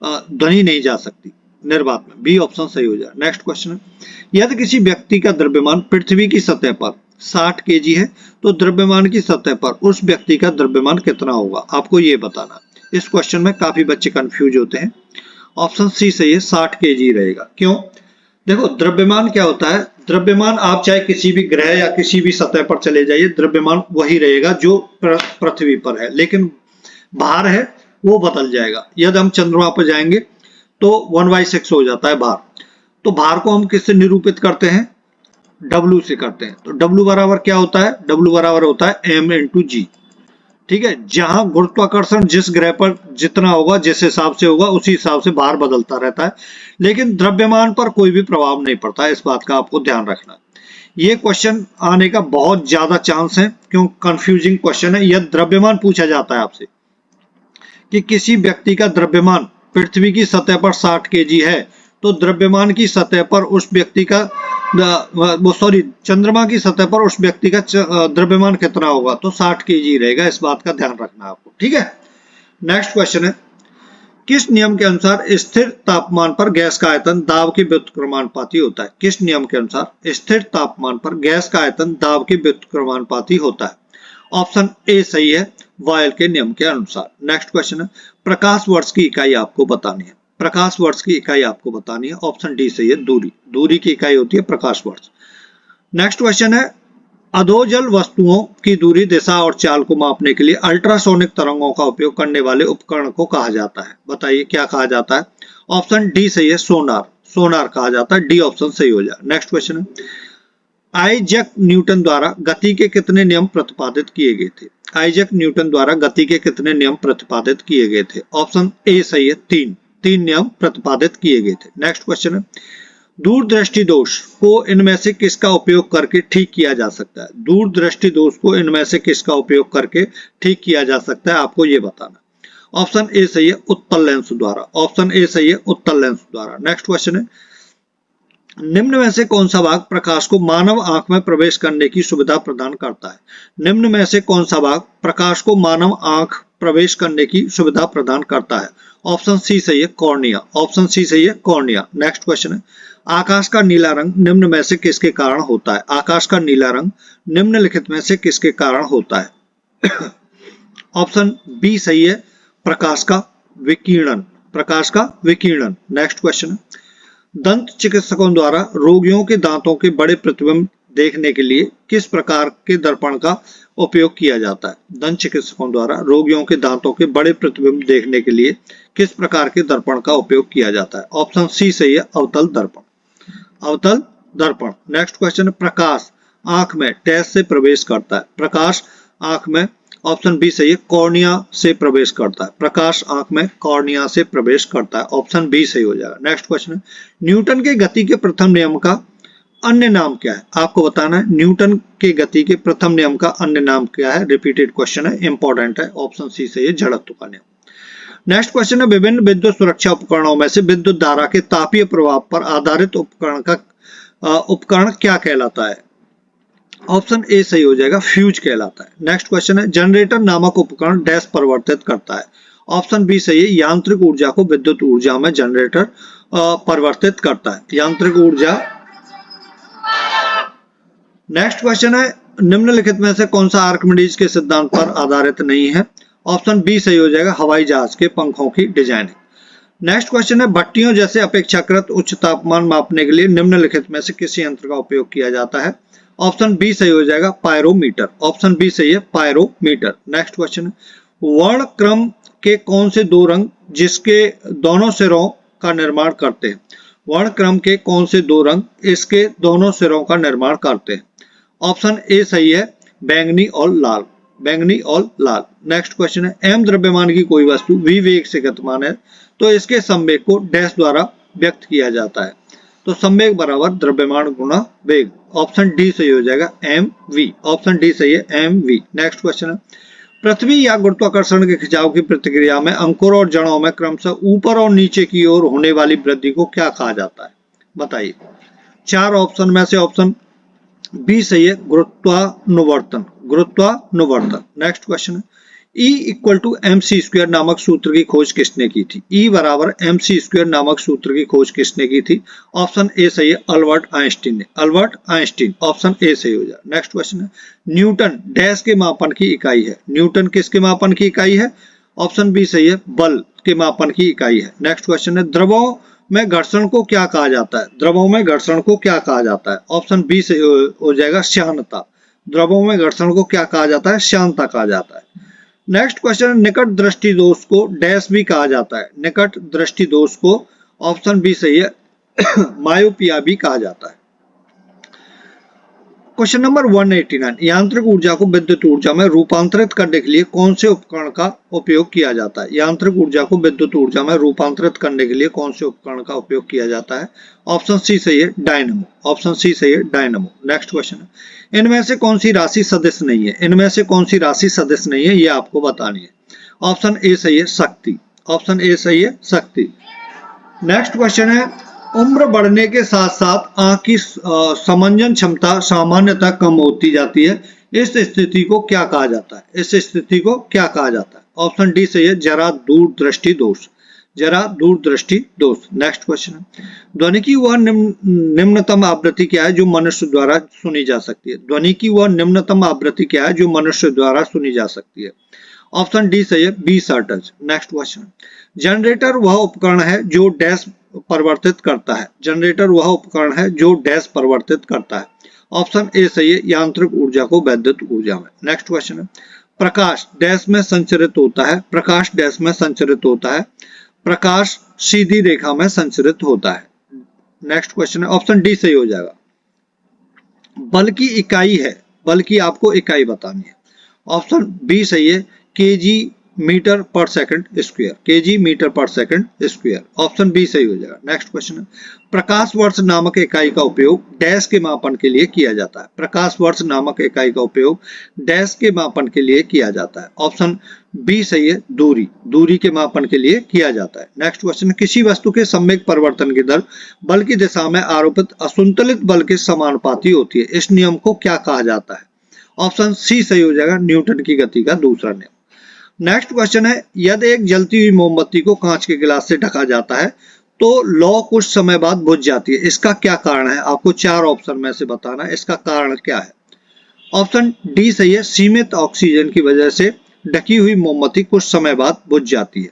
ध्वनि नहीं जा सकती, निर्वात में। बी ऑप्शन सही हो जाएगा। नेक्स्ट क्वेश्चन, यदि किसी व्यक्ति का द्रव्यमान पृथ्वी की सतह पर 60 kg है तो द्रव्यमान की सतह पर उस व्यक्ति का द्रव्यमान कितना होगा, आपको ये बताना। इस क्वेश्चन में काफी बच्चे कंफ्यूज होते हैं। ऑप्शन सी सही है, 60 kg रहेगा। क्यों, देखो द्रव्यमान क्या होता है, द्रव्यमान आप चाहे किसी भी ग्रह या किसी भी सतह पर चले जाइए, द्रव्यमान वही रहेगा जो पृथ्वी पर है, लेकिन भार है वो बदल जाएगा। यदि हम चंद्रमा पर जाएंगे तो 1/6 हो जाता है भार। तो भार को हम किससे निरूपित करते हैं, W से करते हैं। तो W बराबर क्या होता है, W बराबर होता है m × g। ठीक है, जहां गुरुत्वाकर्षण जिस ग्रह पर जितना होगा, जिस हिसाब से होगा, उसी हिसाब से भार बदलता रहता है, लेकिन द्रव्यमान पर कोई भी प्रभाव नहीं पड़ता है। इस बात का आपको ध्यान रखना। ये क्वेश्चन आने का बहुत ज्यादा चांस है, क्यों, कंफ्यूजिंग क्वेश्चन है। यह द्रव्यमान पूछा जाता है आपसे कि किसी व्यक्ति का द्रव्यमान पृथ्वी की सतह पर 60 kg है तो द्रव्यमान की सतह पर उस व्यक्ति का चंद्रमा की सतह पर उस व्यक्ति का द्रव्यमान कितना होगा, तो 60 kg रहेगा। इस बात का ध्यान रखना आपको, ठीक है। नेक्स्ट क्वेश्चन है, किस नियम के अनुसार स्थिर तापमान पर गैस का आयतन दाब के व्युत्क्रमानुपाती होता है। किस नियम के अनुसार स्थिर तापमान पर गैस का आयतन दाब के व्युत्क्रमानुपाती होता है। ऑप्शन ए सही है, बॉयल के नियम के अनुसार। नेक्स्ट क्वेश्चन है, प्रकाश वर्ष की इकाई आपको बतानी है। प्रकाश वर्ष की इकाई आपको बतानी है। ऑप्शन डी सही है, दूरी। दूरी की इकाई होती है प्रकाश वर्ष। नेक्स्ट क्वेश्चन है, अधोजल वस्तुओं की दूरी, दिशा और चाल को मापने के लिए अल्ट्रासोनिक तरंगों का उपयोग करने वाले उपकरण को कहा जाता है। बताइए क्या कहा जाता है। ऑप्शन डी सही है, सोनार। सोनार कहा जाता है, डी ऑप्शन सही हो जाए। नेक्स्ट क्वेश्चन है, आइजैक न्यूटन द्वारा गति के कितने नियम प्रतिपादित किए गए थे। आइजैक न्यूटन द्वारा गति के कितने नियम प्रतिपादित किए गए थे। ऑप्शन ए सही है, 3 नियम प्रतिपादित किए गए थे। नेक्स्ट क्वेश्चन है, दूरदृष्टि दोष को इनमें से किसका उपयोग करके ठीक किया जा सकता है। दूरदृष्टि दोष को इनमें से किसका उपयोग करके ठीक किया जा सकता है, आपको ये बताना। ऑप्शन ए सही है, उत्तल लेंस द्वारा। ऑप्शन ए सही है, उत्तल लेंस द्वारा। नेक्स्ट क्वेश्चन है, निम्न में से कौन सा भाग प्रकाश को मानव आंख में प्रवेश करने की सुविधा प्रदान करता है। निम्न में से कौन सा भाग प्रकाश को मानव आंख प्रवेश करने की सुविधा प्रदान करता है। ऑप्शन सी सही है, कॉर्निया। ऑप्शन सी सही है, कॉर्निया। नेक्स्ट क्वेश्चन है, आकाश का नीला रंग निम्न में से किसके कारण होता है। आकाश का नीला रंग निम्नलिखित में से किसके कारण होता है। ऑप्शन बी सही है, प्रकाश का विकिरण, प्रकाश का विकिरण। नेक्स्ट क्वेश्चन, दंत चिकित्सकों द्वारा रोगियों के दांतों के बड़े प्रतिबिंब देखने के लिए किस प्रकार के दर्पण का उपयोग किया जाता है? दंत चिकित्सकों द्वारा रोगियों के दांतों के बड़े प्रतिबिंब देखने के लिए किस प्रकार के दर्पण का उपयोग किया जाता है? ऑप्शन सी सही है, अवतल दर्पण, अवतल दर्पण। नेक्स्ट क्वेश्चन, प्रकाश आंख में डैश से प्रवेश करता है? प्रकाश आंख में, ऑप्शन बी सही है, कॉर्निया से प्रवेश करता है। प्रकाश आंख में कॉर्निया से प्रवेश करता है, ऑप्शन बी सही हो जाएगा। नेक्स्ट क्वेश्चन, न्यूटन के गति के प्रथम नियम का अन्य नाम क्या है? आपको बताना है न्यूटन के गति के प्रथम नियम का अन्य नाम क्या है। रिपीटेड क्वेश्चन है, इंपॉर्टेंट है, ऑप्शन सी सही है, जड़त्व का नियम। नेक्स्ट क्वेश्चन है, विभिन्न विद्युत सुरक्षा उपकरणों में से विद्युत धारा के तापीय प्रभाव पर आधारित उपकरण क्या कहलाता है? ऑप्शन ए सही हो जाएगा, फ्यूज कहलाता है। नेक्स्ट क्वेश्चन है, जनरेटर नामक उपकरण डैश परिवर्तित करता है? ऑप्शन बी सही है, यांत्रिक ऊर्जा को विद्युत ऊर्जा में जनरेटर परिवर्तित करता है, यांत्रिक ऊर्जा। नेक्स्ट क्वेश्चन है, निम्नलिखित में से कौन सा आर्किमिडीज के सिद्धांत पर आधारित नहीं है? ऑप्शन बी सही हो जाएगा, हवाई जहाज के पंखों की डिजाइनिंग। नेक्स्ट क्वेश्चन है, भट्टियों जैसे अपेक्षाकृत उच्च तापमान मापने के लिए निम्नलिखित में से किस यंत्र का उपयोग किया जाता है? ऑप्शन बी सही हो जाएगा, पायरोमीटर, ऑप्शन बी सही है, पायरोमीटर। नेक्स्ट क्वेश्चन है, वर्ण क्रम के कौन से दो रंग जिसके दोनों सिरों का निर्माण करते हैं? वर्ण क्रम के कौन से दो रंग इसके दोनों सिरों का निर्माण करते हैं? ऑप्शन ए सही है, बैंगनी और लाल, बैंगनी और लाल। नेक्स्ट क्वेश्चन है, एम द्रव्यमान की कोई वस्तु v वेग से गतिमान है तो इसके संवेग को डैश द्वारा व्यक्त किया जाता है? तो संवेग बराबर द्रव्यमान गुणा वेग, ऑप्शन डी सही हो जाएगा, एम वी, ऑप्शन डी सही है, एम वी। नेक्स्ट क्वेश्चन है, पृथ्वी या गुरुत्वाकर्षण के खिंचाव की प्रतिक्रिया में अंकुर और जड़ों में क्रमशः ऊपर और नीचे की ओर होने वाली वृद्धि को क्या कहा जाता है? बताइए। चार ऑप्शन में से ऑप्शन बी सही है, गुरुत्वानुवर्तन, गुरुत्वानुवर्तन। नेक्स्ट क्वेश्चन है, E equal to M C square नामक सूत्र की खोज किसने की थी? E बराबर एम सी स्क्वायर नामक सूत्र की खोज किसने की थी? ऑप्शन ए सही है, अल्बर्ट आइंस्टीन ने, अल्बर्ट आइंस्टीन, ऑप्शन ए सही हो जाए। नेक्स्ट क्वेश्चन है, न्यूटन डैश के मापन की इकाई है? न्यूटन किसके मापन की इकाई है? ऑप्शन बी सही है, बल के मापन की इकाई है। नेक्स्ट क्वेश्चन है, द्रवों में घर्षण को क्या कहा जाता है? द्रवों में घर्षण को क्या कहा जाता है? ऑप्शन बी सही हो जाएगा, श्यानता। द्रवों में घर्षण को क्या कहा जाता है? श्यानता कहा जाता है। नेक्स्ट क्वेश्चन, निकट दृष्टि दोष को डैश भी कहा जाता है? निकट दृष्टि दोष को, ऑप्शन बी सही है, मायोपिया भी कहा जाता है। क्वेश्चन नंबर 189, यांत्रिक ऊर्जा को विद्युत ऊर्जा में रूपांतरित करने के लिए कौन से उपकरण का उपयोग किया जाता है? यांत्रिक ऊर्जा को विद्युत ऊर्जा में रूपांतरित करने के लिए कौन से उपकरण का उपयोग किया जाता है? ऑप्शन सी सही है, डायनेमो, ऑप्शन सी सही है, डायनेमो। नेक्स्ट क्वेश्चन है, इनमें से कौन सी राशि सदिश नहीं है? इनमें से कौन सी राशि सदिश नहीं है, ये आपको बतानी है। ऑप्शन ए सही है, शक्ति, ऑप्शन ए सही है, शक्ति। नेक्स्ट क्वेश्चन है, उम्र बढ़ने के साथ साथ आंख की समंजन क्षमता सामान्यतः कम होती जाती है, इस स्थिति को क्या कहा जाता है? इस स्थिति को क्या कहा जाता है? ऑप्शन डी सही है, जरा दूरदृष्टि दोष, जरा दूरदृष्टि दोष। नेक्स्ट क्वेश्चन है, ध्वनि की वह निम्नतम आवृत्ति क्या है जो मनुष्य द्वारा सुनी जा सकती है? ध्वनि की वह निम्नतम आवृत्ति क्या है जो मनुष्य द्वारा सुनी जा सकती है? ऑप्शन डी सही है, 20 हर्ट्ज। नेक्स्ट क्वेश्चन, जनरेटर वह उपकरण है जो डैश परिवर्तित करता है? जनरेटर वह उपकरण है जो डैश परिवर्तित करता है? ऑप्शन ए सही है, यांत्रिक ऊर्जा को वैद्युत ऊर्जा में। नेक्स्ट क्वेश्चन है, प्रकाश डैश में संचरित होता है? प्रकाश डैश में संचरित होता है? प्रकाश सीधी रेखा में संचरित होता है। नेक्स्ट क्वेश्चन है, ऑप्शन डी सही हो जाएगा। बल की इकाई है, बल की आपको इकाई बतानी है। ऑप्शन बी सही है, केजी मीटर पर सेकंड स्क्वायर, केजी मीटर पर सेकंड स्क्वायर, ऑप्शन बी सही हो जाएगा। नेक्स्ट क्वेश्चन है, प्रकाश वर्ष नामक इकाई का उपयोग डैश के मापन के लिए किया जाता है? प्रकाश वर्ष नामक इकाई का उपयोग डैश के मापन के लिए किया जाता है? ऑप्शन बी सही है, दूरी, दूरी के मापन के लिए किया जाता है। नेक्स्ट क्वेश्चन, किसी वस्तु के संवेग परिवर्तन की दर बल की दिशा में आरोपित असंतुलित बल के समानुपाती होती है, इस नियम को क्या कहा जाता है? ऑप्शन सी सही हो जाएगा, न्यूटन की गति का दूसरा नियम। नेक्स्ट क्वेश्चन है, यदि एक जलती हुई मोमबत्ती को कांच के गिलास से ढका जाता है तो लौ कुछ समय बाद बुझ जाती है, इसका क्या कारण है? आपको चार ऑप्शन में से बताना है, इसका कारण क्या है? ऑप्शन डी सही है, सीमित ऑक्सीजन की वजह से ढकी हुई मोमबत्ती कुछ समय बाद बुझ जाती है।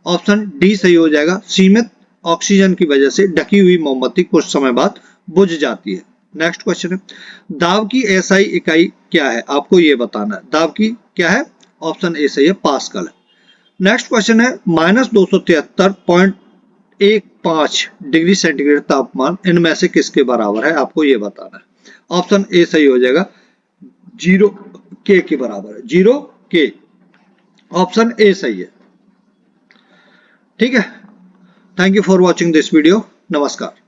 ऑप्शन डी सही हो जाएगा, सीमित ऑक्सीजन की वजह से ढकी हुई मोमबत्ती कुछ समय बाद बुझ जाती है। नेक्स्ट क्वेश्चन है, दाब की एसआई इकाई क्या है, आपको ये बताना है। दाब की क्या है? ऑप्शन ए सही है, पास्कल है। नेक्स्ट क्वेश्चन है, -273.15 डिग्री सेंटीग्रेड तापमान इनमें से किसके बराबर है, आपको ये बताना है। ऑप्शन ए सही हो जाएगा, 0K के बराबर है, 0K। ऑप्शन ए सही है। ठीक है, thank you for watching this video. नमस्कार।